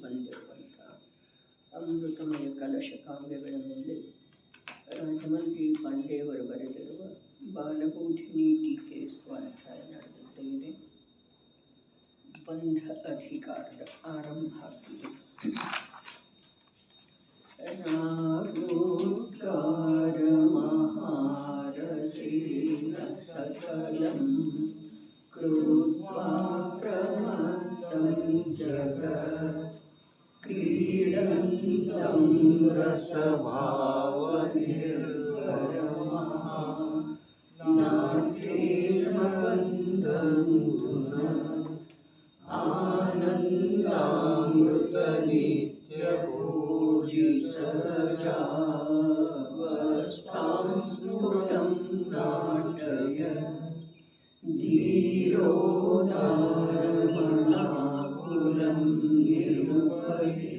ಬಂದಿರುವಂಥ ಅಮೃತಮಯ ಕಲಶ ಕಾವ್ಯಗಳ ಮೇಲೆ ರಾಜಮಲ್ಜಿ ಪಾಂಡೆಯವರು ಬರೆದಿರುವ ಬಾಲಬೋಧಿನಿ ಟೀಕೆ ಸ್ವಾಧ್ಯಾಯ ನಡೆದಿದ್ದೇನೆ. ಬಂಧ ಅಧಿಕಾರದ ಆರಂಭ ಆಗಿದೆ. ರಾಗೋದ್ಗಾರ ಮಹಾರಸೇನ ಸಕಲಂ ಕೃತ್ವಾ ಪ್ರಮತ್ತಂ ಜಗತ್ ಕ್ರೀಡಂತಂ ರಸಭಾವನಿರ್ಭರಮಃ ನಾಟ್ಯೇನ ಬಂಧಮುಧುನ ಆನಂದಾಮೃತ ನಿತ್ಯಭೋಜಿ ಸಹಜಾವಸ್ಥಾಂ ಸ್ಫುಟಂ ನಾಟಯನ್ ಧೀರೋದಾರಮನಾಕುಲಂ ನಿರುಪಧಿ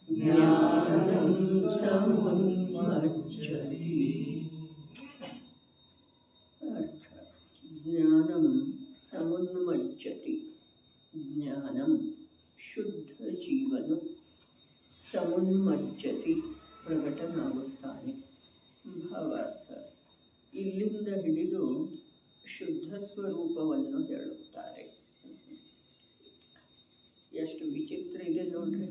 ಜ್ಞಾನಂ ಸಮುನ್ಮಜ್ಜತಿ. ಅರ್ಥ: ಜ್ಞಾನಂ ಸಮುನ್ಮಜ್ಜತಿ. ಜ್ಞಾನಂ ಶುದ್ಧ ಜೀವನು ಸಮುನ್ಮಜ್ಜತಿ ಪ್ರಕಟನಾಗುತ್ತಾನೆ. ಭಾವಾರ್ಥ: ಇಲ್ಲಿಂದ ಹಿಡಿದು ಶುದ್ಧ ಸ್ವರೂಪವನ್ನು ಹೇಳುತ್ತಾರೆ. ಎಷ್ಟು ವಿಚಿತ್ರ ಇದೆ ನೋಡ್ರಿ.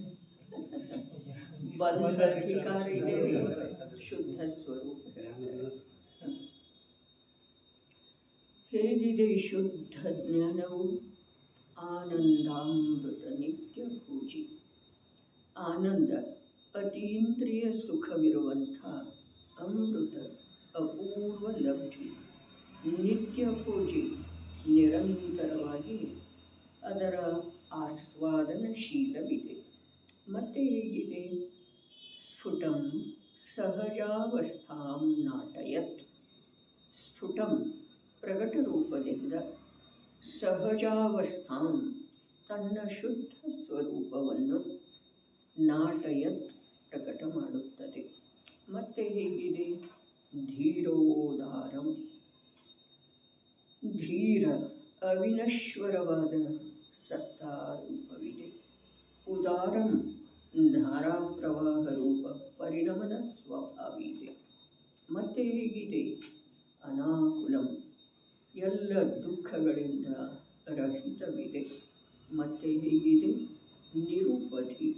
ಬಂಧ ಅಧಿಕಾರ ಇದೆ, ಶುದ್ಧ ಸ್ವರೂಪ. ಹೇಗಿದೆ ಶುದ್ಧ ಜ್ಞಾನವು? ಆನಂದಾಮೃತ ನಿತ್ಯ ಭೋಜಿ. ಆನಂದ ಅತೀಂದ್ರಿಯ ಸುಖವಿರುವಂಥ ಅಮೃತ ಅಪೂರ್ವ ಲಬ್ಧಿ, ನಿತ್ಯ ಭೋಜಿ ನಿರಂತರವಾಗಿ ಅದರ ಆಸ್ವಾದನಶೀಲವಿದೆ. ಮತ್ತೆ ಹೇಗಿದೆ? ಸ್ಫುಟಂ ಸಹಜಾವಸ್ಥಾಂ ನಾಟಯತ್. ಸ್ಫುಟಂ ಪ್ರಕಟ ರೂಪದಿಂದ, ಸಹಜಾವಸ್ಥಾಂ ತನ್ನ ಶುದ್ಧ ಸ್ವರೂಪವನ್ನು ನಾಟಯತ್ ಪ್ರಕಟ ಮಾಡುತ್ತದೆ. ಮತ್ತೆ ಹೇಗಿದೆ? ಧೀರೋದಾರಂ. ಧೀರ ಅವಿನಶ್ವರವಾದ ಸತ್ತಾರೂಪವಿದೆ. ಉದಾರಂ ಧಾರಾಪ್ರವಾಹ ರೂಪ ಪರಿಣಮನ ಸ್ವಭಾವಿ ಇದೆ. ಮತ್ತೆ ಹೇಗಿದೆ? ಅನಾಕುಲಂ ಎಲ್ಲ ದುಃಖಗಳಿಂದ ರಹಿತವಿದೆ. ಮತ್ತೆ ಹೇಗಿದೆ? ನಿರುಪಧಿ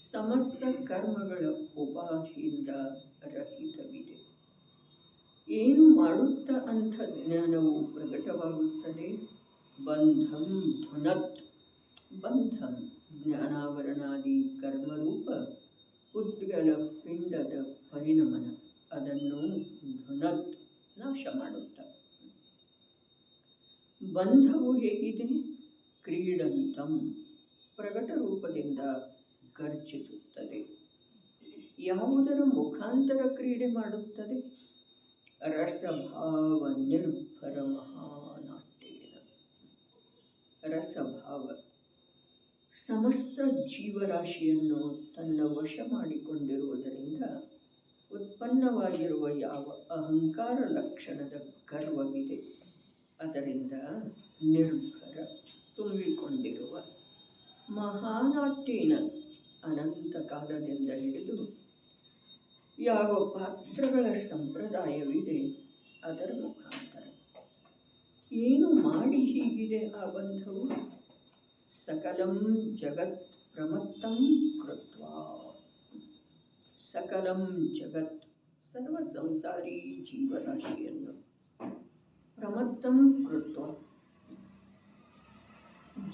ಸಮಸ್ತ ಕರ್ಮಗಳ ಉಪಾಧಿಯಿಂದ ರಹಿತವಿದೆ. ಏನು ಮಾಡುತ್ತಾ ಅಂಥ ಜ್ಞಾನವು ಪ್ರಕಟವಾಗುತ್ತದೆ? ಬಂಧಂ ಧುನತ್. ಬಂಧಂ ಜ್ಞಾನಾವರಣಾದಿ ಕರ್ಮರೂಪ ಉದ್ಗಲ ಪಿಂಡದ ಪರಿಣಮನ, ಅದನ್ನು ಧುನತ್ ನಾಶ ಮಾಡುತ್ತ. ಬಂಧವು ಹೇಗಿದೆ? ಕ್ರೀಡಂತಂ ಪ್ರಕಟ ರೂಪದಿಂದ ಗರ್ಜಿಸುತ್ತದೆ. ಯಾವುದರ ಮುಖಾಂತರ ಕ್ರೀಡೆ ಮಾಡುತ್ತದೆ? ರಸಭಾವ ನಿರ್ಭರ ಮಹಾನಾಟ್ಯೇನ. ರಸಭಾವ ಸಮಸ್ತ ಜೀವರಾಶಿಯನ್ನು ತನ್ನ ವಶ ಮಾಡಿಕೊಂಡಿರುವುದರಿಂದ ಉತ್ಪನ್ನವಾಗಿರುವ ಯಾವ ಅಹಂಕಾರ ಲಕ್ಷಣದ ಗರ್ವವಿದೆ, ಅದರಿಂದ ನಿರ್ಭರ ತುಂಬಿಕೊಂಡಿರುವ ಮಹಾನಾಟ್ಯೇನ ಅನಂತ ಕಾಲದಿಂದ ಹಿಡಿದು ಯಾವ ಪಾತ್ರಗಳ ಸಂಪ್ರದಾಯವಿದೆ ಅದರ ಮುಖಾಂತರ. ಏನು ಮಾಡಿ ಹೀಗಿದೆ ಆ ಬಂಧವು? ಸಕಲಂ ಜಗತ್ ಪ್ರಮತ್ತಂ ಕೃತ್ವಾ. ಸಕಲಂ ಜಗತ್ ಸರ್ವ ಸಂಸಾರಿ ಜೀವರಾಶಿಯನ್ನು ಪ್ರಮತ್ತಂ ಕೃತ್ವ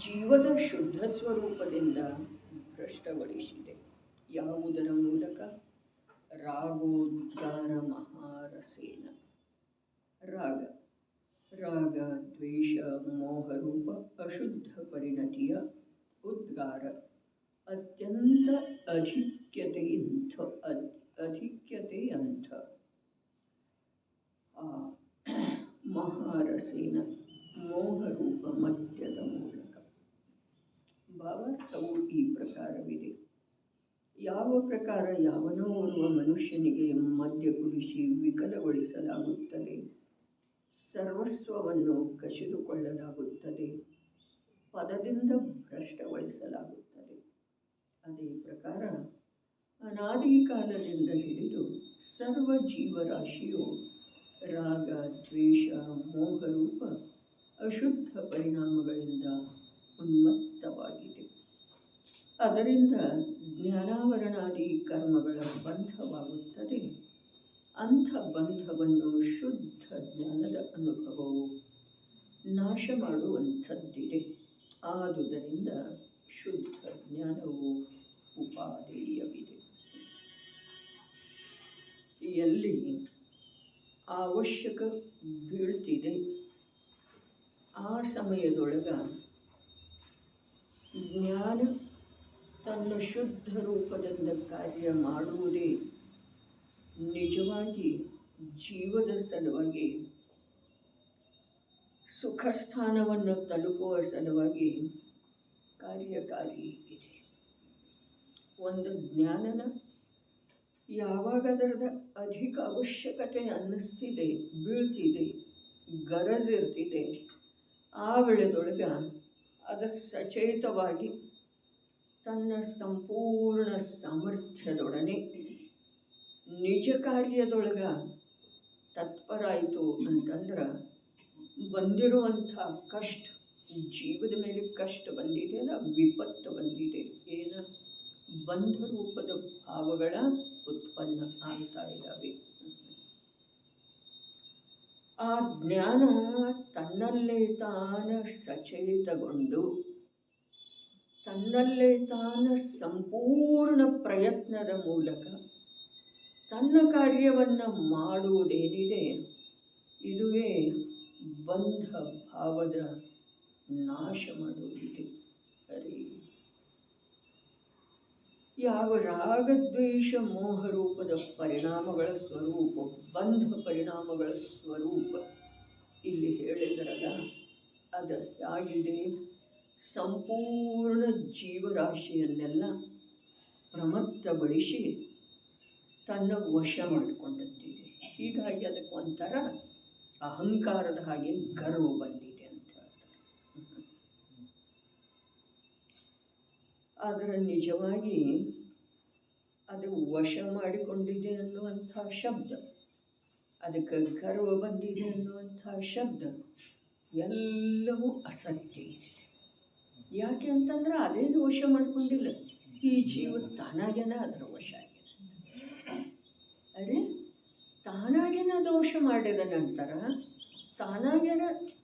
ಜೀವದ ಶುದ್ಧ ಸ್ವರೂಪದಿಂದ ಭ್ರಷ್ಟಗೊಳಿಸಿದೆ. ಯಾವುದರ ಮೂಲಕ? ರಾಗೋದ್ಗಾರ ಮಹಾರಸೇನ. ರಾಗ ರಾಗ ದ್ವೇಷ ಮೋಹರೂಪ ಅಶುದ್ಧ ಪರಿಣತಿಯ ಉದ್ಗಾರ ಅತ್ಯಂತ ಅಧಿಕ್ಯತೆಯಂಥ ಆ ಮಹಾರಸೇನ ಮೋಹರೂಪ ಮದ್ಯದ ಮೂಲಕ. ಭಾವಾರ್ಥವು ಈ ಪ್ರಕಾರವಿದೆ. ಯಾವ ಪ್ರಕಾರ ಯಾವನೋ ಓರ್ವ ಮನುಷ್ಯನಿಗೆ ಮದ್ಯ ಕುಡಿಸಿ ವಿಕಲಗೊಳಿಸಲಾಗುತ್ತದೆ, ಸರ್ವಸ್ವವನ್ನು ಕಸಿದುಕೊಳ್ಳಲಾಗುತ್ತದೆ, ಪದದಿಂದ ಭ್ರಷ್ಟಗೊಳಿಸಲಾಗುತ್ತದೆ. ಅದೇ ಪ್ರಕಾರ ಅನಾದಿ ಕಾಲದಿಂದ ಹಿಡಿದು ಸರ್ವ ಜೀವರಾಶಿಯು ರಾಗ ದ್ವೇಷ ಮೋಹರೂಪ ಅಶುದ್ಧ ಪರಿಣಾಮಗಳಿಂದ ಉನ್ಮತ್ತವಾಗಿದೆ. ಅದರಿಂದ ಜ್ಞಾನಾವರಣಾದಿ ಕರ್ಮಗಳ ಬಂಧವಾಗುತ್ತದೆ. ಅಂಥ ಬಂಧವನ್ನು ಶುದ್ಧ ಜ್ಞಾನದ ಅನುಭವವು ನಾಶ ಮಾಡುವಂಥದ್ದಿದೆ. ಆದುದರಿಂದ ಶುದ್ಧ ಜ್ಞಾನವು ಉಪಾದೇಯವಿದೆ. ಎಲ್ಲಿ ಅವಶ್ಯಕ ಬೀಳ್ತಿದೆ ಆ ಸಮಯದೊಳಗ ಜ್ಞಾನ ತನ್ನ ಶುದ್ಧ ರೂಪದಿಂದ ಕಾರ್ಯ ಮಾಡುವುದೇ ನಿಜವಾಗಿ ಜೀವದ ಸಲುವಾಗಿ, ಸುಖ ಸ್ಥಾನವನ್ನು ತಲುಪುವ ಸಲುವಾಗಿ ಕಾರ್ಯಕಾರಿ ಇದೆ. ಒಂದು ಜ್ಞಾನನ ಯಾವಾಗ ಅದರದ ಅಧಿಕ ಅವಶ್ಯಕತೆ ಅನ್ನಿಸ್ತಿದೆ, ಬೀಳ್ತಿದೆ, ಗರಜಿರ್ತಿದೆ, ಆ ವೇಳೆದೊಳಗೆ ಅದು ಸಚೇತವಾಗಿ ತನ್ನ ಸಂಪೂರ್ಣ ಸಾಮರ್ಥ್ಯದೊಡನೆ ನಿಜ ಕಾರ್ಯದೊಳಗೆ ತತ್ಪರ ಆಯಿತು ಅಂತಂದ್ರೆ ಬಂದಿರುವಂಥ ಕಷ್ಟ, ಜೀವದ ಮೇಲೆ ಕಷ್ಟ ಬಂದಿದೆ ಅಲ್ಲ, ವಿಪತ್ತು ಬಂದಿದೆ, ಏನು ಬಂಧ ರೂಪದ ಭಾವಗಳ ಉತ್ಪನ್ನ ಆಗ್ತಾ ಇದ್ದಾವೆ. ಆ ಜ್ಞಾನ ತನ್ನಲ್ಲೇ ತಾನ ಸಚೇತಗೊಂಡು ತನ್ನಲ್ಲೇ ತಾನ ಸಂಪೂರ್ಣ ಪ್ರಯತ್ನದ ಮೂಲಕ ತನ್ನ ಕಾರ್ಯವನ್ನು ಮಾಡುವುದೇನಿದೆ, ಇದುವೇ ಬಂಧ ಭಾವದ ನಾಶ ಮಾಡುವುದಿದೆ. ಸರಿ, ಯಾವ ರಾಗದ್ವೇಷ ಮೋಹರೂಪದ ಪರಿಣಾಮಗಳ ಸ್ವರೂಪ, ಬಂಧ ಪರಿಣಾಮಗಳ ಸ್ವರೂಪ ಇಲ್ಲಿ ಹೇಳಿದರಲ್ಲ, ಅದು ಹೇಗಿದೆ, ಸಂಪೂರ್ಣ ಜೀವರಾಶಿಯನ್ನೆಲ್ಲ ಪ್ರಮತ್ತಗೊಳಿಸಿ ತನ್ನ ವಶ ಮಾಡಿಕೊಂಡಂತಿದೆ. ಹೀಗಾಗಿ ಅದಕ್ಕೆ ಒಂಥರ ಅಹಂಕಾರದ ಹಾಗೆ ಗರ್ವ ಬಂದಿದೆ ಅಂತ ಹೇಳ್ತಾರೆ. ಆದರೆ ನಿಜವಾಗಿ ಅದು ವಶ ಮಾಡಿಕೊಂಡಿದೆ ಅನ್ನುವಂಥ ಶಬ್ದ, ಅದಕ್ಕೆ ಗರ್ವ ಬಂದಿದೆ ಅನ್ನುವಂಥ ಶಬ್ದ ಎಲ್ಲವೂ ಅಸತ್ಯ ಇದೆ. ಯಾಕೆ ಅಂತಂದ್ರೆ ಅದೇನು ವಶ ಮಾಡಿಕೊಂಡಿಲ್ಲ, ಈ ಜೀವ ತಾನಾಗೇನ ಅದರ ವಶ ಆಗಿದೆ. ಅರೆ, ತಾನಾಗೇನ ದೋಷ ಮಾಡಿದ ನಂತರ ತಾನಾಗೇನ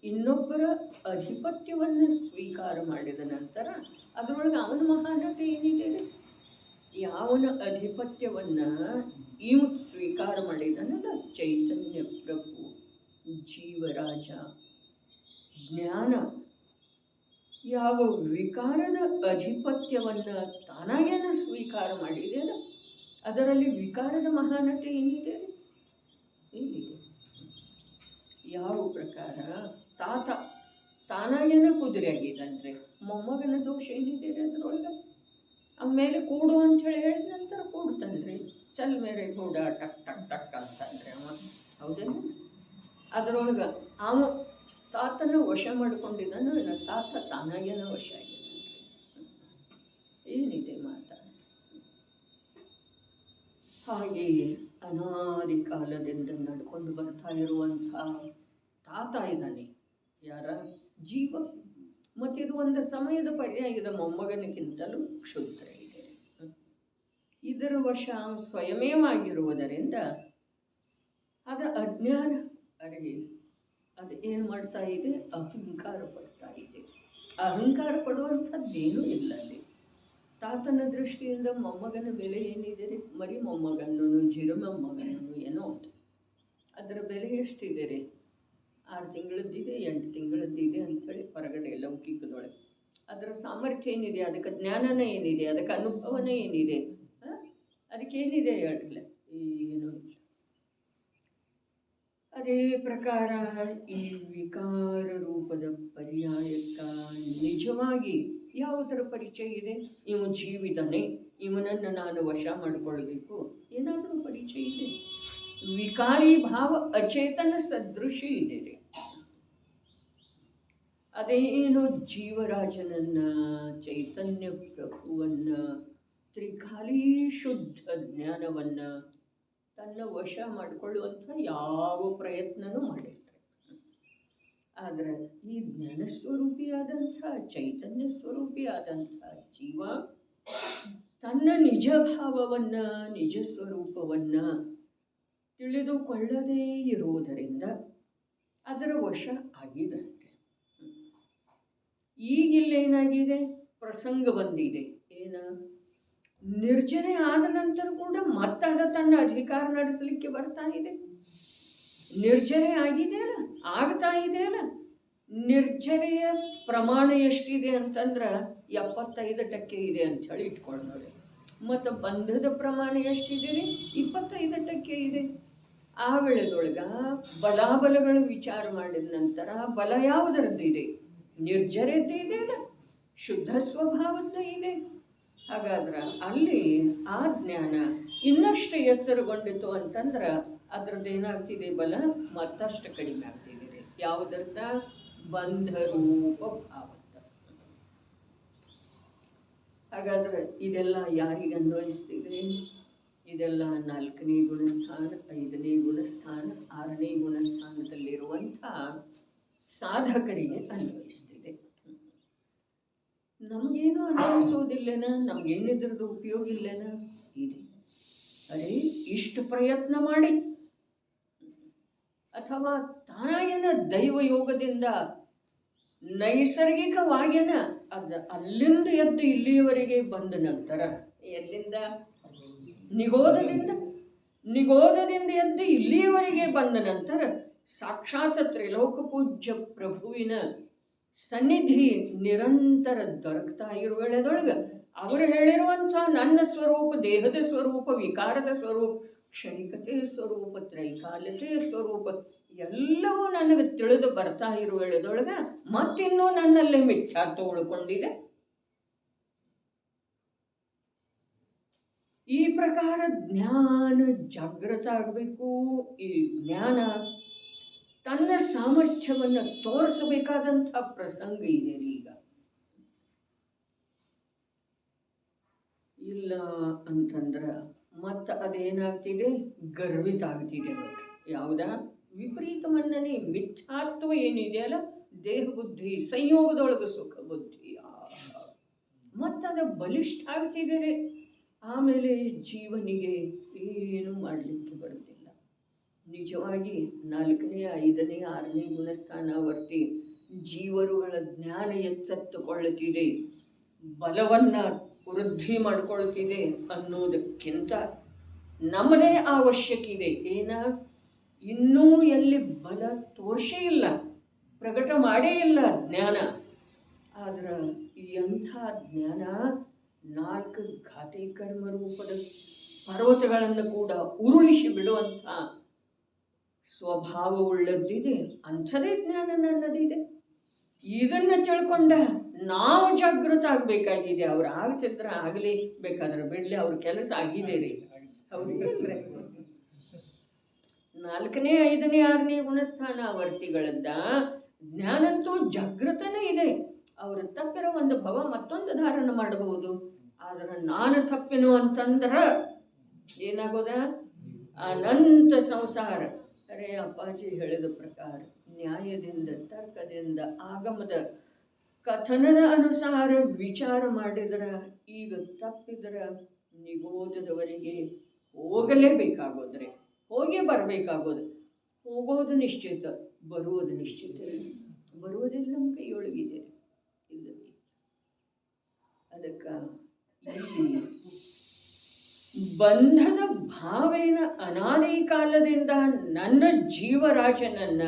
ಇನ್ನೊಬ್ಬರ ಅಧಿಪತ್ಯವನ್ನು ಸ್ವೀಕಾರ ಮಾಡಿದ ನಂತರ ಅದರೊಳಗೆ ಅವನ ಮಹಾನತೆ ಏನಿದೆ? ಯಾವನ ಅಧಿಪತ್ಯವನ್ನು ಇವು ಸ್ವೀಕಾರ ಮಾಡಿದನಲ್ಲ, ಚೈತನ್ಯ ಪ್ರಭು, ಜೀವರಾಜ, ಜ್ಞಾನ, ಯಾವ ವಿಕಾರದ ಅಧಿಪತ್ಯವನ್ನು ತಾನಾಗೇನ ಸ್ವೀಕಾರ ಮಾಡಿದೆಯಲ್ಲ, ಅದರಲ್ಲಿ ವಿಕಾರದ ಮಹಾನತೆ ಏನಿದೆ? ಏನಿದೆ? ಯಾವ ಪ್ರಕಾರ ತಾತ ತಾನಾಗೇನ ಕುದುರೆ ಆಗಿದಂದ್ರೆ ಮೊಮ್ಮಗನ ದೋಷ ಏನಿದೆ ಅದರೊಳಗೆ? ಆಮೇಲೆ ಕೂಡು ಅಂಥೇಳಿ ಹೇಳಿದ ನಂತರ ಕೂಡ್ತಾನ್ರಿ, ಚಲ್ ಮೇರೆ ಗೂಡ ಟಕ್ ಟಕ್ ಟಕ್ ಅಂತಂದ್ರೆ ಅವ, ಹೌದೇನು? ಅದರೊಳಗೆ ಅವ ತಾತನ ವಶ ಮಾಡ್ಕೊಂಡಿದ್ದಾನು, ತಾತ ತಾನಾಗೇನ ವಶ ಆಗಿದ್ದಾನೆ. ಏನಿದೆ ಮಾತ? ಹಾಗೆಯೇ ಅನಾದಿ ಕಾಲದಿಂದ ನಡ್ಕೊಂಡು ಬರ್ತಾ ಇರುವಂಥ ತಾತ ಇದ್ದಾನೆ, ಯಾರ? ಜೀವ. ಮತ್ತಿದು ಒಂದು ಸಮಯದ ಪರ್ಯಾಯದ ಮೊಮ್ಮಗನಕ್ಕಿಂತಲೂ ಕ್ಷುದ್ರ ಇದೆ. ಇದರ ವಶ ಸ್ವಯಮೇವಾಗಿರುವುದರಿಂದ ಅದರ ಅಜ್ಞಾನ, ಅರೆ ಅದು ಏನು ಮಾಡ್ತಾ ಇದೆ? ಅಹಂಕಾರ ಪಡ್ತಾ ಇದೆ. ಅಹಂಕಾರ ಪಡುವಂಥದ್ದೇನೂ ಇಲ್ಲ ಅಲ್ಲಿ. ತಾತನ ದೃಷ್ಟಿಯಿಂದ ಮೊಮ್ಮಗನ ಬೆಲೆ ಏನಿದೆ ರೀ? ಮರಿ ಮೊಮ್ಮಗನೂ ಜಿರು ಮೊಮ್ಮಗನೂ ಏನೋ ಉಂಟು. ಅದರ ಬೆಲೆ ಎಷ್ಟಿದೆ ರೀ? 6 ತಿಂಗಳದ್ದಿದೆ, 8 ತಿಂಗಳದ್ದಿದೆ ಅಂಥೇಳಿ ಹೊರಗಡೆ ಲೌಕಿಕದೊಳಗೆ ಅದರ ಸಾಮರ್ಥ್ಯ ಏನಿದೆ? ಅದಕ್ಕೆ ಜ್ಞಾನನ ಏನಿದೆ? ಅದಕ್ಕೆ ಅನುಭವನ ಏನಿದೆ? ಅದಕ್ಕೇನಿದೆ ಹೇಳಿಲ್ಲ? ಏನೂ ಇಲ್ಲ. ಅದೇ ಪ್ರಕಾರ ಈ ವಿಕಾರ ರೂಪದ ಪರ್ಯಾಯಕ್ಕ ನಿಜವಾಗಿ ಯಾವುದರ ಪರಿಚಯ ಇದೆ? ಇವ ಜೀವಿದನೆ, ಇವನನ್ನು ನಾನು ವಶ ಮಾಡಿಕೊಳ್ಬೇಕು, ಏನಾದರೂ ಪರಿಚಯ ಇದೆ? ವಿಕಾರಿ ಭಾವ ಅಚೇತನ ಸದೃಶ ಇದೆ ರೀ. ಅದೇನು ಜೀವರಾಜನನ್ನು, ಚೈತನ್ಯ ಪ್ರಭುವನ್ನು ತ್ರಿಕಾಲಿ ಶುದ್ಧ ಜ್ಞಾನವನ್ನು ತನ್ನ ವಶ ಮಾಡಿಕೊಳ್ಳುವಂಥ ಯಾವ ಪ್ರಯತ್ನನೂ ಮಾಡಿರ್ತಾರೆ. ಆದರೆ ಈ ಜ್ಞಾನ ಸ್ವರೂಪಿಯಾದಂಥ ಚೈತನ್ಯ ಸ್ವರೂಪಿಯಾದಂಥ ಜೀವ ತನ್ನ ನಿಜ ಭಾವವನ್ನು ನಿಜ ಸ್ವರೂಪವನ್ನು ತಿಳಿದುಕೊಳ್ಳದೇ ಇರುವುದರಿಂದ ಅದರ ವಶ ಆಗಿದಂತೆ. ಈಗಿಲ್ಲೇನಾಗಿದೆ, ಪ್ರಸಂಗ ಬಂದಿದೆ. ಏನ ನಿರ್ಜನೆ ಆದ ನಂತರ ಕೂಡ ಮತ್ತದ ತನ್ನ ಅಧಿಕಾರ ನಡೆಸಲಿಕ್ಕೆ ಬರ್ತಾ ಇದೆ. ನಿರ್ಜರೆ ಆಗಿದೆ ಅಲ್ಲ, ಆಗ್ತಾ ಇದೆ ಅಲ್ಲ. ನಿರ್ಜರೆಯ ಪ್ರಮಾಣ ಎಷ್ಟಿದೆ ಅಂತಂದ್ರೆ 75% ಇದೆ ಅಂತ ಹೇಳಿ ಇಟ್ಕೊಂಡ್ರೆ, ಮತ್ತು ಬಂಧದ ಪ್ರಮಾಣ ಎಷ್ಟಿದೆ ರೀ? 25% ಇದೆ. ಆ ವೇಳೆದೊಳಗ ಬಲಾಬಲಗಳು ವಿಚಾರ ಮಾಡಿದ ನಂತರ ಬಲ ಯಾವುದರದ್ದಿದೆ? ನಿರ್ಜರದ್ದಿದೆ ಅಲ್ಲ, ಶುದ್ಧ ಸ್ವಭಾವದ್ದು ಇದೆ. ಹಾಗಾದ್ರೆ ಅಲ್ಲಿ ಆ ಜ್ಞಾನ ಇನ್ನಷ್ಟು ಎಚ್ಚರಗೊಂಡಿತು ಅಂತಂದ್ರೆ ಅದ್ರದ್ದೇನಾಗ್ತಿದೆ? ಬಲ ಮತ್ತಷ್ಟು ಕಡಿಮೆ ಆಗ್ತಿದೆ. ಯಾವುದರ್ಥ? ಬಂಧರೂಪ ಭಾವದ. ಹಾಗಾದ್ರೆ ಇದೆಲ್ಲ ಯಾರಿಗೆ ಅನ್ವಯಿಸ್ತಿದೆ? ಇದೆಲ್ಲ 4ನೇ ಗುಣಸ್ಥಾನ, 5ನೇ ಗುಣಸ್ಥಾನ, 6ನೇ ಗುಣಸ್ಥಾನದಲ್ಲಿರುವಂಥ ಸಾಧಕರಿಗೆ ಅನ್ವಯಿಸ್ತಿದೆ. ನಮಗೇನು ಅನ್ವಯಿಸೋದಿಲ್ಲೇನ? ನಮಗೇನಿದ್ರದ್ದು ಉಪಯೋಗ ಇಲ್ಲೇನ? ಇದೆ. ಅರೆ ಇಷ್ಟು ಪ್ರಯತ್ನ ಮಾಡಿ ಅಥವಾ ತಾನಾಗೇನ ದೈವಯೋಗದಿಂದ ನೈಸರ್ಗಿಕವಾಗೇನ ಅಲ್ಲಿಂದ ಎದ್ದು ಇಲ್ಲಿಯವರೆಗೆ ಬಂದ ನಂತರ, ಎಲ್ಲಿಂದ? ನಿಗೋಧದಿಂದ ಎದ್ದು ಇಲ್ಲಿಯವರೆಗೆ ಬಂದ ನಂತರ ಸಾಕ್ಷಾತ್ ತ್ರಿಲೋಕ ಪೂಜ್ಯ ಪ್ರಭುವಿನ ಸನ್ನಿಧಿ ನಿರಂತರ ದೊರಕ್ತಾ ಇರುವ ವೇಳೆದೊಳಗೆ ಅವರು ಹೇಳಿರುವಂಥ ನನ್ನ ಸ್ವರೂಪ, ದೇಹದ ಸ್ವರೂಪ, ವಿಕಾರದ ಸ್ವರೂಪ, ಕ್ಷಣಿಕತೆ ಸ್ವರೂಪ, ತ್ರೈಕಾಲತೆ ಸ್ವರೂಪ ಎಲ್ಲವೂ ನನಗೆ ತಿಳಿದು ಬರ್ತಾ ಇರುವ ವೇಳೆದೊಳಗೆ ಮತ್ತಿನ್ನೂ ನನ್ನಲ್ಲೇ ಮಿಥ್ಯಾತ್ವ ಉಳ್ಕೊಂಡಿದೆ. ಈ ಪ್ರಕಾರ ಜ್ಞಾನ ಜಾಗೃತ ಆಗಬೇಕು. ಈ ಜ್ಞಾನ ತನ್ನ ಸಾಮರ್ಥ್ಯವನ್ನು ತೋರಿಸಬೇಕಾದಂಥ ಪ್ರಸಂಗ ಇದೆ ಈಗ. ಇಲ್ಲ ಅಂತಂದ್ರೆ ಮತ್ತೆ ಅದೇನಾಗ್ತಿದೆ? ಗರ್ವಿತ ಆಗ್ತಿದೆ ನೋಡ್ರಿ. ಯಾವುದ? ವಿಪರೀತ ಮನ್ನಣೆ, ಮಿಥ್ಯಾತ್ವ ಏನಿದೆಯಲ್ಲ, ದೇಹ ಬುದ್ಧಿ ಸಂಯೋಗದೊಳಗೆ ಸುಖ ಬುದ್ಧಿ ಮತ್ತದ ಬಲಿಷ್ಠ ಆಗ್ತಿದೆ ರೀ. ಆಮೇಲೆ ಜೀವನಿಗೆ ಏನು ಮಾಡಲಿಕ್ಕೆ ಬರುತ್ತಿಲ್ಲ. ನಿಜವಾಗಿ 4ನೇ 5ನೇ 6ನೇ ಗುಣಸ್ಥಾನವರ್ತಿ ಜೀವರುಗಳ ಜ್ಞಾನ ಎಚ್ಚೆತ್ತುಕೊಳ್ಳುತ್ತಿದೆ, ಬಲವನ್ನು ವೃದ್ಧಿ ಮಾಡಿಕೊಳ್ತಿದೆ ಅನ್ನೋದಕ್ಕಿಂತ ನಮ್ಮದೇ ಅವಶ್ಯಕ ಇದೆ. ಏನ? ಇನ್ನೂ ಎಲ್ಲಿ ಬಲ ತೋರ್ಸೇ ಇಲ್ಲ, ಪ್ರಕಟ ಮಾಡೇ ಇಲ್ಲ ಜ್ಞಾನ. ಆದ್ರೆ ಎಂಥ ಜ್ಞಾನ 4 ಘಾತಿ ಕರ್ಮ ರೂಪದ ಪರ್ವತಗಳನ್ನು ಕೂಡ ಉರುಳಿಸಿ ಬಿಡುವಂಥ ಸ್ವಭಾವವುಳ್ಳದ್ದಿದೆ. ಅಂಥದೇ ಜ್ಞಾನ ನನ್ನದಿದೆ. ಇದನ್ನ ತಿಳ್ಕೊಂಡ ನಾವು ಜಾಗೃತ ಆಗಬೇಕಾಗಿದೆ. ಅವ್ರು ಆಗ್ತಿದ್ರೆ ಆಗಲಿ, ಬೇಕಾದ್ರೆ ಬಿಡಲಿ, ಅವ್ರ ಕೆಲಸ ಆಗಿದೆ ರೀ. ಹೌದಿಲ್ರಿ? 4ನೇ 5ನೇ 6ನೇ ಗುಣಸ್ಥಾನ ವರ್ತಿಗಳದ್ದ ಜ್ಞಾನಂತೂ ಜಾಗೃತನೇ ಇದೆ. ಅವರು ತಪ್ಪಿರೋ ಒಂದು ಭವ ಮತ್ತೊಂದು ಧಾರಣ ಮಾಡಬಹುದು. ಆದ್ರೆ ನಾನು ತಪ್ಪಿನು ಅಂತಂದ್ರೆ ಏನಾಗೋದ? ಅನಂತ ಸಂಸಾರ. ಅರೆ ಅಪ್ಪಾಜಿ ಹೇಳಿದ ಪ್ರಕಾರ ನ್ಯಾಯದಿಂದ, ತರ್ಕದಿಂದ, ಆಗಮದ ಕಥನದ ಅನುಸಾರ ವಿಚಾರ ಮಾಡಿದ್ರೆ ಈಗ ತಪ್ಪಿದ್ರೆ ನಿಗೋಧದವರೆಗೆ ಹೋಗಲೇಬೇಕಾಗೋದ್ರೆ, ಹೋಗೇ ಬರಬೇಕಾಗೋದು. ಹೋಗೋದು ನಿಶ್ಚಿತ, ಬರುವುದು ನಿಶ್ಚಿತ. ಬರುವುದಿಲ್ಲ ನಮ್ಮ ಕೈಯೊಳಗಿದೆ. ಇಲ್ಲ, ಅದಕ್ಕೆ ಇಲ್ಲಿ ಬಂಧದ ಭಾವೇನ ಅನಾದಿ ಕಾಲದಿಂದ ನನ್ನ ಜೀವರಾಜನನ್ನ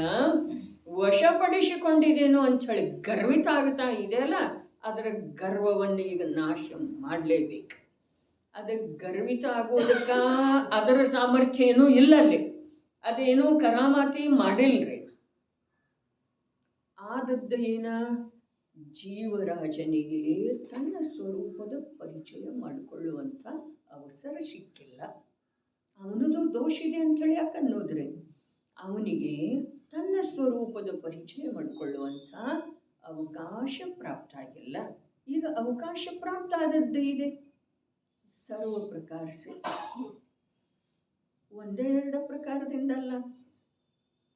ವಶಪಡಿಸಿಕೊಂಡಿದ್ದೇನೋ ಅಂಥೇಳಿ ಗರ್ವಿತ ಆಗ್ತಾ ಇದೆಯಲ್ಲ, ಅದರ ಗರ್ವವನ್ನು ಈಗ ನಾಶ ಮಾಡಲೇಬೇಕು. ಅದಕ್ಕೆ ಗರ್ವಿತ ಆಗೋದಕ್ಕ ಅದರ ಸಾಮರ್ಥ್ಯ ಏನೂ ಇಲ್ಲ ಅಲ್ಲಿ. ಅದೇನೂ ಕರಾಮಾತಿ ಮಾಡಿಲ್ರಿ. ಆದದ್ದು ಏನ? ಜೀವರಾಜನಿಗೆ ತನ್ನ ಸ್ವರೂಪದ ಪರಿಚಯ ಮಾಡಿಕೊಳ್ಳುವಂಥ ಅವಸರ ಸಿಕ್ಕಿಲ್ಲ. ಅವನದು ದೋಷ ಇದೆ ಅಂಥೇಳಿ ಯಾಕೆ ಅನ್ನೋದ್ರೆ, ಅವನಿಗೆ ತನ್ನ ಸ್ವರೂಪದ ಪರಿಚಯ ಮಾಡಿಕೊಳ್ಳುವಂಥ ಅವಕಾಶ ಪ್ರಾಪ್ತ ಆಗಿಲ್ಲ. ಈಗ ಅವಕಾಶ ಪ್ರಾಪ್ತ ಆದದ್ದು ಇದೆ. ಸರ್ವ ಪ್ರಕಾರ ಸೆ ಒಂದೇ ಎರಡು ಪ್ರಕಾರದಿಂದಲ್ಲ.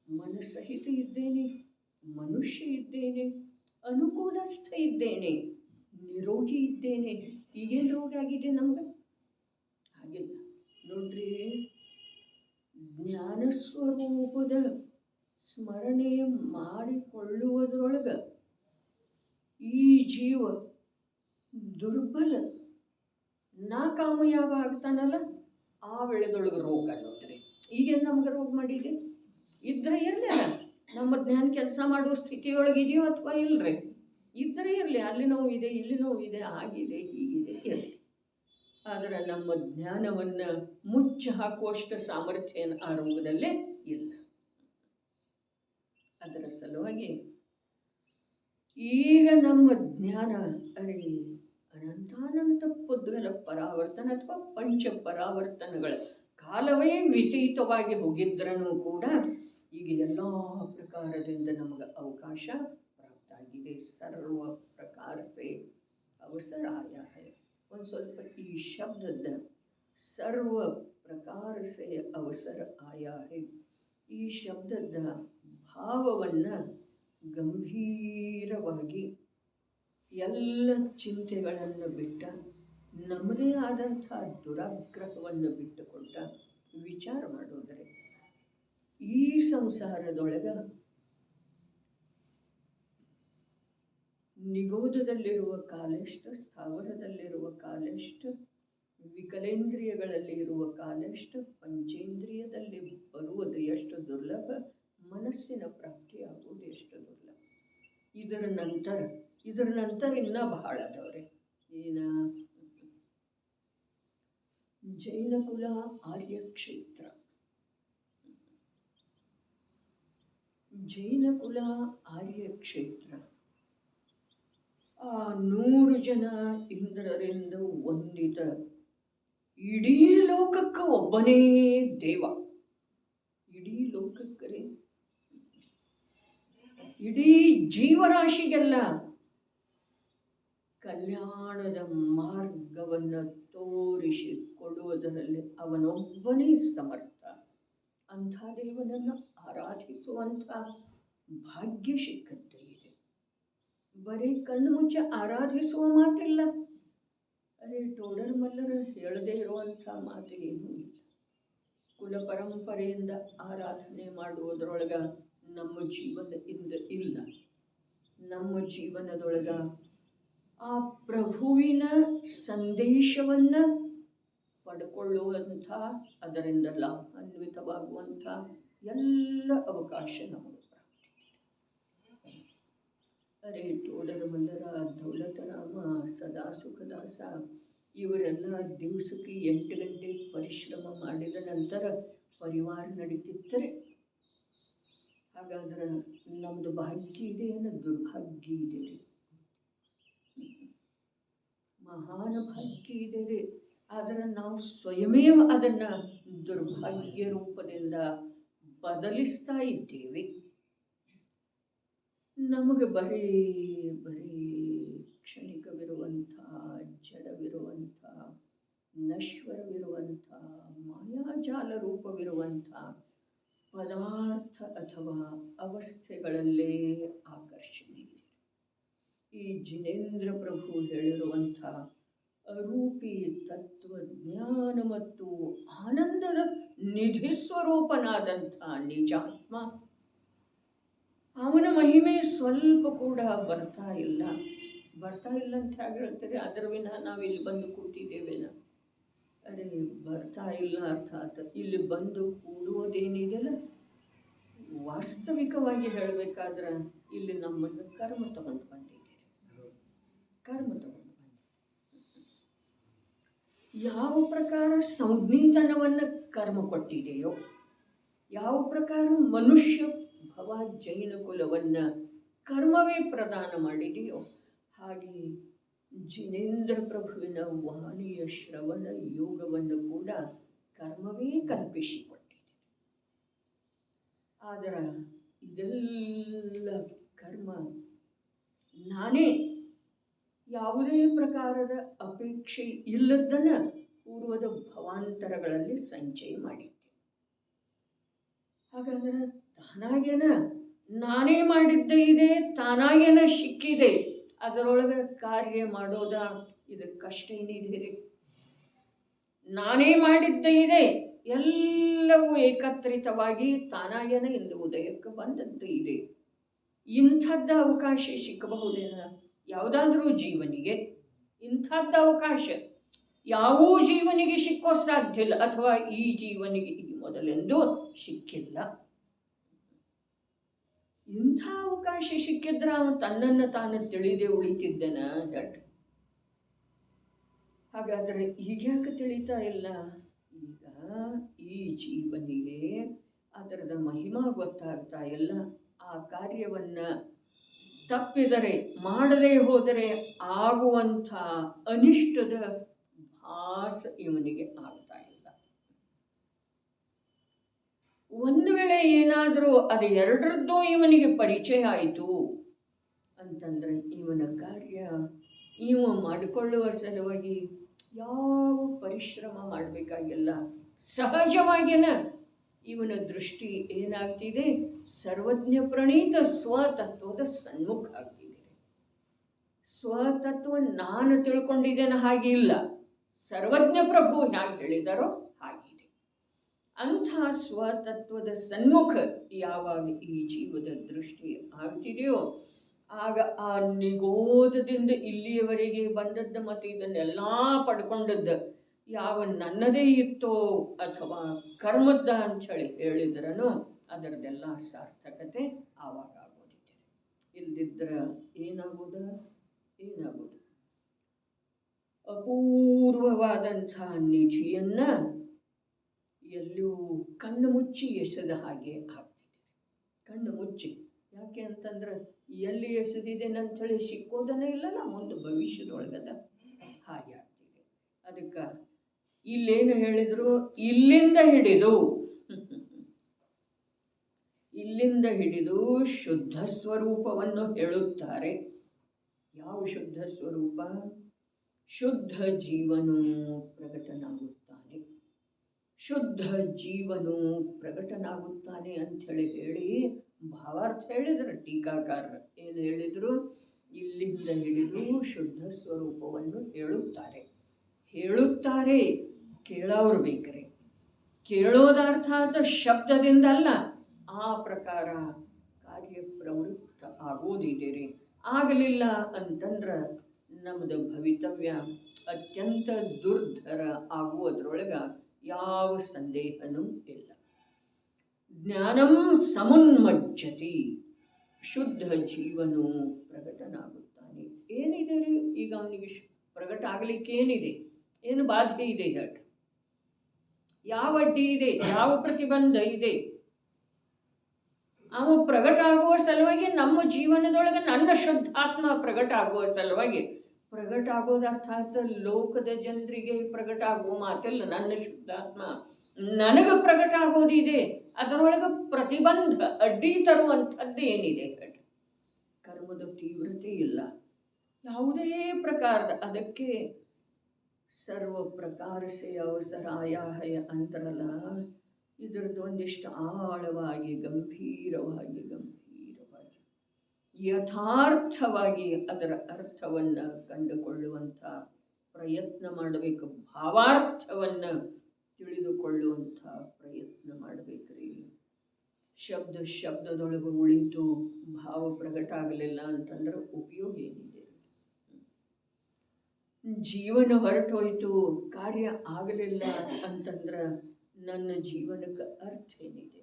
ಮನಸ್ಸಹಿತ ಇದ್ದೇನೆ, ಮನುಷ್ಯ ಇದ್ದೇನೆ, ಅನುಕೂಲಸ್ಥ ಇದ್ದೇನೆ, ನಿರೋಗಿ ಇದ್ದೇನೆ. ಈಗೇನು ರೋಗ ಆಗಿದೆ ನಮ್ಗೆ? ಹಾಗಿಲ್ಲ ನೋಡ್ರಿ. ಜ್ಞಾನ ಸ್ವರೂಪದ ಸ್ಮರಣೆ ಮಾಡಿಕೊಳ್ಳುವುದರೊಳಗೆ ಈ ಜೀವ ದುರ್ಬಲ ಕಾಮಯಾಗ ಆಗ್ತಾನಲ್ಲ, ಆ ವೇಳೆದೊಳಗೆ ರೋಗ ನೋಡ್ರಿ. ಈಗೇನು ನಮ್ಗೆ ರೋಗ ಮಾಡಿದೆ? ಇದ್ರೆ ಇರಲಿಲ್ಲ, ನಮ್ಮ ಜ್ಞಾನ ಕೆಲಸ ಮಾಡುವ ಸ್ಥಿತಿಯೊಳಗಿದೆಯೋ ಅಥವಾ ಇಲ್ಲರಿ? ಇದ್ರೆ ಇರಲಿ, ಅಲ್ಲಿ ನೋವಿದೆ, ಇಲ್ಲಿ ನೋವಿದೆ, ಆಗಿದೆ, ಹೀಗಿದೆ, ಇರಲಿ. ಆದರೆ ನಮ್ಮ ಜ್ಞಾನವನ್ನು ಮುಚ್ಚಿ ಹಾಕುವಷ್ಟು ಸಾಮರ್ಥ್ಯ ಆ ರೋಗದಲ್ಲೇ ಇಲ್ಲ. ಅದರ ಸಲುವಾಗಿ ಈಗ ನಮ್ಮ ಜ್ಞಾನ ಅನಂತಾನಂತ ಪುದ್ಗಲ ಪರಾವರ್ತನ ಅಥವಾ ಪಂಚ ಪರಾವರ್ತನಗಳ ಕಾಲವೇ ವ್ಯತೀತವಾಗಿ ಹೋಗಿದ್ರೂ ಕೂಡ ಈಗ ಎಲ್ಲ ಪ್ರಕಾರದಿಂದ ನಮಗೆ ಅವಕಾಶ ಪ್ರಾಪ್ತ ಆಗಿದೆ. ಸರ್ವ ಪ್ರಕಾರ ಸೇ ಅವಸರ ಆಯಾ ಹೈ. ಒಂದು ಸ್ವಲ್ಪ ಈ ಶಬ್ದದ ಸರ್ವ ಪ್ರಕಾರ ಸೇ ಅವಸರ ಆಯಾ ಹೈ, ಈ ಶಬ್ದದ ಭಾವವನ್ನು ಗಂಭೀರವಾಗಿ ಎಲ್ಲ ಚಿಂತೆಗಳನ್ನು ಬಿಟ್ಟ, ನಮ್ಮದೇ ಆದಂಥ ದುರಾಗ್ರಹವನ್ನು ಬಿಟ್ಟುಕೊಟ್ಟ ವಿಚಾರ ಮಾಡೋದರೆ ಈ ಸಂಸಾರದೊಳಗೆ ನಿಗೋಧದಲ್ಲಿರುವ ಕಾಲೆಷ್ಟು, ಸ್ಥಾವರದಲ್ಲಿರುವ ಕಾಲೆಷ್ಟು, ವಿಕಲೇಂದ್ರಿಯಗಳಲ್ಲಿ ಇರುವ ಕಾಲೆಷ್ಟು, ಪಂಚೇಂದ್ರಿಯದಲ್ಲಿ ಬರುವುದು ಎಷ್ಟು ದುರ್ಲಭ, ಮನಸ್ಸಿನ ಪ್ರಾಪ್ತಿಯಾಗುವುದು ಎಷ್ಟು ದುರ್ಲಭ. ಇದರ ನಂತರ ಇನ್ನೂ ಬಹಳ ಅದಾವ್ರೆ. ಏನ? ಜೈನಕುಲ ಆರ್ಯಕ್ಷೇತ್ರ. ಜೈನಕುಲ ಆರ್ಯಕ್ಷೇತ್ರ ಆ 100 ಜನ ಇಂದ್ರರಿಂದ ವಂದಿತ ಇಡೀ ಲೋಕಕ್ಕೆ ಒಬ್ಬನೇ ದೇವ. ಇಡೀ ಲೋಕಕ್ಕೆ, ಇಡೀ ಜೀವರಾಶಿಗೆಲ್ಲ ಕಲ್ಯಾಣದ ಮಾರ್ಗವನ್ನು ತೋರಿಸಿ ಕೊಡುವುದರಲ್ಲಿ ಅವನೊಬ್ಬನೇ ಸಮರ್ಥ. ಅಂಥ ದೇವನನ್ನು ಆರಾಧಿಸುವಂಥ ಭಾಗ್ಯ ಸಿಕ್ಕಂತೆ ಇದೆ. ಬರೀ ಕಣ್ಣು ಮುಚ್ಚಿ ಆರಾಧಿಸುವ ಮಾತಿಲ್ಲ. ಟೋಡರ್ ಮಲ್ಲರು ಹೇಳದೇ ಇರುವಂಥ ಮಾತು ಏನೂ ಇಲ್ಲ. ಕುಲ ಪರಂಪರೆಯಿಂದ ಆರಾಧನೆ ಮಾಡುವುದರೊಳಗೆ ನಮ್ಮ ಜೀವನದಿಂದ ಇಲ್ಲ. ನಮ್ಮ ಜೀವನದೊಳಗೆ ಆ ಪ್ರಭುವಿನ ಸಂದೇಶವನ್ನು ಪಡ್ಕೊಳ್ಳುವಂಥ, ಅದರಿಂದ ಲಾಭಾನ್ವಿತವಾಗುವಂಥ ಎಲ್ಲ ಅವಕಾಶ ನಮಗೆ ಪ್ರಾಪ್ತಿ. ಟೋಡರ್ ಮಲ್ಲರ, ದೌಲತರಾಮ, ಸದಾ ಸುಖದಾಸ ಇವರೆಲ್ಲ ದಿವಸಕ್ಕೆ 8 ಗಂಟೆ ಪರಿಶ್ರಮ ಮಾಡಿದ ನಂತರ ಪರಿವಾರ ನಡೀತಿರ್ತಾರೆ. ಹಾಗಾದ್ರೆ ನಮ್ಮದು ಭಾಗ್ಯ ಇದೆ ಏನೋ ದುರ್ಭಾಗ್ಯ ಇದೆ ರೀ? ಮಹಾನ ಭಾಗ್ಯ ಇದೆ ರೀ. ಆದರೆ ನಾವು ಸ್ವಯಮೇವ ಅದನ್ನು ದುರ್ಭಾಗ್ಯ ರೂಪದಿಂದ ಬದಲಿಸ್ತಾ ಇದ್ದೇವೆ. ನಮಗೆ ಬರೀ ಕ್ಷಣಿಕವಿರುವಂಥ, ಜಡವಿರುವಂಥ, ನಶ್ವರವಿರುವಂಥ, ಮಾಯಾಜಾಲ ರೂಪವಿರುವಂಥ ಪದಾರ್ಥ ಅಥವಾ ಅವಸ್ಥೆಗಳಲ್ಲೇ ಆಕರ್ಷಣೆ ಇದೆ. ಈ ಜಿನೇಂದ್ರ ಪ್ರಭು ಹೇಳಿರುವಂಥ ಅರೂಪಿ ತತ್ವಜ್ಞಾನ ಮತ್ತು ಆನಂದದ ನಿಧಿ ಸ್ವರೂಪನಾದಂಥ ನಿಜಾತ್ಮ, ಅವನ ಮಹಿಮೆ ಸ್ವಲ್ಪ ಕೂಡ ಬರ್ತಾ ಇಲ್ಲ ಅಂತ ಹೇಗೆ ಹೇಳ್ತಾರೆ? ಅದರ ವಿನ ನಾವಿಲ್ಲಿ ಬಂದು ಕೂತಿದ್ದೇವೇನ? ಬರ್ತಾ ಇಲ್ಲ ಅರ್ಥಾತ್ ಇಲ್ಲಿ ಬಂದು ಕೂಡುವುದೇನಿದೆಯಲ್ಲ, ವಾಸ್ತವಿಕವಾಗಿ ಹೇಳಬೇಕಾದ್ರೆ ಇಲ್ಲಿ ನಮ್ಮನ್ನು ಕರ್ಮ ತಗೊಂಡು ಬಂದಿದ್ದೀರಿ. ಕರ್ಮ ತಗೊಂಡು ಯಾವ ಪ್ರಕಾರ ಸಂಜ್ಞೀತನವನ್ನು ಕರ್ಮ ಕೊಟ್ಟಿದೆಯೋ, ಯಾವ ಪ್ರಕಾರ ಮನುಷ್ಯ ಭವ ಜೈನ ಕುಲವನ್ನು ಕರ್ಮವೇ ಪ್ರದಾನ ಮಾಡಿದೆಯೋ, ಹಾಗೆ ಜಿನೇಂದ್ರ ಪ್ರಭುವಿನ ವಾಣಿಯ ಶ್ರವಣ ಯೋಗವನ್ನು ಕೂಡ ಕರ್ಮವೇ ಕಲ್ಪಿಸಿಕೊಟ್ಟಿದೆ. ಆದರೆ ಇದೆಲ್ಲ ಕರ್ಮ ನಾನೇ ಯಾವುದೇ ಪ್ರಕಾರದ ಅಪೇಕ್ಷೆ ಇಲ್ಲದನ್ನು ಪೂರ್ವದ ಭವಾಂತರಗಳಲ್ಲಿ ಸಂಚಯ ಮಾಡಿದ್ದೆ. ಹಾಗಾದ್ರೆ ತಾನಾಗೇನ ನಾನೇ ಮಾಡಿದ್ದೇ ಇದೆ, ತಾನಾಗೇನ ಸಿಕ್ಕಿದೆ, ಅದರೊಳಗೆ ಕಾರ್ಯ ಮಾಡೋದ ಇದು ಕಷ್ಟ ಏನಿದೆ ರೀ? ನಾನೇ ಮಾಡಿದ್ದೇ ಇದೆ, ಎಲ್ಲವೂ ಏಕತ್ರಿತವಾಗಿ ತಾನಾಗೇನ ಇಂದು ಉದಯಕ್ಕೆ ಬಂದದ್ದು ಇದೆ. ಇಂಥದ್ದ ಅವಕಾಶ ಸಿಕ್ಕಬಹುದೇನ ಯಾವುದಾದ್ರೂ ಜೀವನಿಗೆ? ಇಂಥದ್ದ ಅವಕಾಶ ಯಾವ ಜೀವನಿಗೆ ಸಿಕ್ಕೋ ಸಾಧ್ಯ ಇಲ್ಲ, ಅಥವಾ ಈ ಜೀವನಿಗೆ ಈ ಮೊದಲೆಂದೂ ಸಿಕ್ಕಿಲ್ಲ. ಇಂಥ ಅವಕಾಶ ಸಿಕ್ಕಿದ್ರೆ ಅವನು ತನ್ನನ್ನು ತಾನು ತಿಳಿದೇ ಉಳಿತಿದ್ದನ ಹೇಳಿ. ಹಾಗಾದ್ರೆ ಈಗ್ಯಾಕೆ ತಿಳಿತಾ ಇಲ್ಲ? ಈಗ ಈ ಜೀವನಿಗೆ ಅದರದ ಮಹಿಮಾ ಗೊತ್ತಾಗ್ತಾ ಇಲ್ಲ. ಆ ಕಾರ್ಯವನ್ನ ತಪ್ಪಿದರೆ, ಮಾಡದೇ ಹೋದರೆ ಆಗುವಂಥ ಅನಿಷ್ಟದ ಭಾಸ ಇವನಿಗೆ ಆಗ್ತಾ ಇಲ್ಲ. ಒಂದು ವೇಳೆ ಏನಾದರೂ ಅದು ಎರಡರದ್ದು ಇವನಿಗೆ ಪರಿಚಯ ಆಯಿತು ಅಂತಂದ್ರೆ ಇವನ ಕಾರ್ಯ ಇವ ಮಾಡಿಕೊಳ್ಳುವ ಸಲುವಾಗಿ ಯಾವ ಪರಿಶ್ರಮ ಮಾಡಬೇಕಾಗಿಲ್ಲ. ಸಹಜವಾಗಿನ ಇವನ ದೃಷ್ಟಿ ಏನಾಗ್ತಿದೆ? ಸರ್ವಜ್ಞ ಪ್ರಣೀತ ಸ್ವತತ್ವದ ಸನ್ಮುಖ ಆಗ್ತಿದೆ. ಸ್ವತತ್ವ ನಾನು ತಿಳ್ಕೊಂಡಿದ್ದೇನೆ ಹಾಗೆ ಇಲ್ಲ, ಸರ್ವಜ್ಞ ಪ್ರಭು ಹೇಗೆ ಹೇಳಿದಾರೋ ಹಾಗಿದೆ. ಅಂಥ ಸ್ವತತ್ವದ ಸನ್ಮುಖ ಯಾವಾಗ ಈ ಜೀವದ ದೃಷ್ಟಿ ಆಗ್ತಿದೆಯೋ ಆಗ ಆ ನಿಗೋಧದಿಂದ ಇಲ್ಲಿಯವರೆಗೆ ಬಂದದ್ದು ಮತ್ತು ಇದನ್ನೆಲ್ಲ ಪಡ್ಕೊಂಡದ್ದು ಯಾವ ನನ್ನದೇ ಇತ್ತೋ ಅಥವಾ ಕರ್ಮದ್ದ ಅಂಥೇಳಿ ಹೇಳಿದ್ರೂ ಅದರದೆಲ್ಲ ಸಾರ್ಥಕತೆ ಆವಾಗ ಆಗೋದಿದೆ. ಇಲ್ದಿದ್ರೆ ಏನಾಗೋದು? ಅಪೂರ್ವವಾದಂಥ ನಿಧಿಯನ್ನ ಎಲ್ಲೂ ಕಣ್ಣು ಮುಚ್ಚಿ ಎಸೆದ ಹಾಗೆ ಆಗ್ತಿದೆ. ಕಣ್ಣು ಮುಚ್ಚಿ ಯಾಕೆ ಅಂತಂದ್ರೆ ಎಲ್ಲಿ ಎಸೆದಿದ್ದೇನಂಥೇಳಿ ಸಿಕ್ಕೋದನೇ ಇಲ್ಲಲ್ಲ, ಮುಂದೆ ಭವಿಷ್ಯದೊಳಗದ ಹಾಗೆ ಆಗ್ತಿದೆ. ಅದಕ್ಕೆ ಇಲ್ಲೇನು ಹೇಳಿದ್ರು? ಇಲ್ಲಿಂದ ಹಿಡಿದು ಶುದ್ಧ ಸ್ವರೂಪವನ್ನು ಹೇಳುತ್ತಾರೆ. ಯಾವ ಶುದ್ಧ ಸ್ವರೂಪ? ಶುದ್ಧ ಜೀವನು ಪ್ರಕಟನಾಗುತ್ತಾನೆ, ಶುದ್ಧ ಜೀವನು ಪ್ರಕಟನಾಗುತ್ತಾನೆ ಅಂಥೇಳಿ ಹೇಳಿ ಭಾವಾರ್ಥ ಹೇಳಿದ್ರು ಟೀಕಾಕಾರರು. ಏನು ಹೇಳಿದ್ರು? ಇಲ್ಲಿಂದ ಹಿಡಿದು ಶುದ್ಧ ಸ್ವರೂಪವನ್ನು ಹೇಳುತ್ತಾರೆ. ಕೇಳೋರು ಬೇಕ್ರೆ. ಕೇಳೋದರ್ಥಾತ್ ಶಬ್ದದಿಂದ ಅಲ್ಲ, ಆ ಪ್ರಕಾರ ಕಾರ್ಯಪ್ರವೃತ್ತ ಆಗೋದಿದೆ. ಆಗಲಿಲ್ಲ ಅಂತಂದ್ರೆ ನಮ್ಮದು ಭವಿತವ್ಯ ಅತ್ಯಂತ ದುರ್ಧರ ಆಗುವುದರೊಳಗೆ ಯಾವ ಸಂದೇಹನೂ ಇಲ್ಲ. ಜ್ಞಾನಂ ಸಮುನ್ಮಜ್ಜತಿ, ಶುದ್ಧ ಜೀವನು ಪ್ರಕಟನಾಗುತ್ತಾನೆ. ಏನಿದೆ ರೀ ಈಗ ಅವನಿಗೆ ಪ್ರಕಟ ಆಗಲಿಕ್ಕೆ ಏನಿದೆ? ಏನು ಬಾಧೆ ಇದೆ ಹೇಳಿ? ಯಾವ ಅಡ್ಡಿ ಇದೆ? ಯಾವ ಪ್ರತಿಬಂಧ ಇದೆ? ಅವು ಪ್ರಕಟ ಆಗುವ ಸಲುವಾಗಿ ನಮ್ಮ ಜೀವನದೊಳಗೆ ನನ್ನ ಶುದ್ಧಾತ್ಮ ಪ್ರಕಟ ಆಗುವ ಸಲುವಾಗಿ, ಪ್ರಕಟ ಆಗೋದು ಅರ್ಥಾತ್ ಲೋಕದ ಜನರಿಗೆ ಪ್ರಕಟ ಆಗುವ ಮಾತಲ್ಲ. ನನ್ನ ಶುದ್ಧಾತ್ಮ ನನಗೆ ಪ್ರಕಟ ಆಗೋದಿದೆ. ಅದರೊಳಗೆ ಪ್ರತಿಬಂಧ ಅಡ್ಡಿ ತರುವಂಥದ್ದು ಏನಿದೆ ಹೇಳಿ? ಕರ್ಮದ ತೀವ್ರತೆ ಇಲ್ಲ ಯಾವುದೇ ಪ್ರಕಾರದ. ಅದಕ್ಕೆ ಸರ್ವ ಪ್ರಕಾರ ಸೇ ಅವಸರಾಯ ಅಂತಾರಲ್ಲ, ಇದರದ್ದು ಒಂದಿಷ್ಟು ಆಳವಾಗಿ ಗಂಭೀರವಾಗಿ ಯಥಾರ್ಥವಾಗಿ ಅದರ ಅರ್ಥವನ್ನು ಕಂಡುಕೊಳ್ಳುವಂಥ ಪ್ರಯತ್ನ ಮಾಡಬೇಕು. ಭಾವಾರ್ಥವನ್ನು ತಿಳಿದುಕೊಳ್ಳುವಂಥ ಪ್ರಯತ್ನ ಮಾಡಬೇಕ್ರಿ. ಶಬ್ದದೊಳಗೆ ಉಳಿತು ಭಾವ ಪ್ರಕಟ ಆಗಲಿಲ್ಲ ಅಂತಂದ್ರೆ ಉಪಯೋಗ ಏನಿದೆ? ಜೀವನ ಹೊರಟೋಯ್ತು, ಕಾರ್ಯ ಆಗಲಿಲ್ಲ ಅಂತಂದ್ರೆ ನನ್ನ ಜೀವನಕ್ಕೆ ಅರ್ಥ ಏನಿದೆ?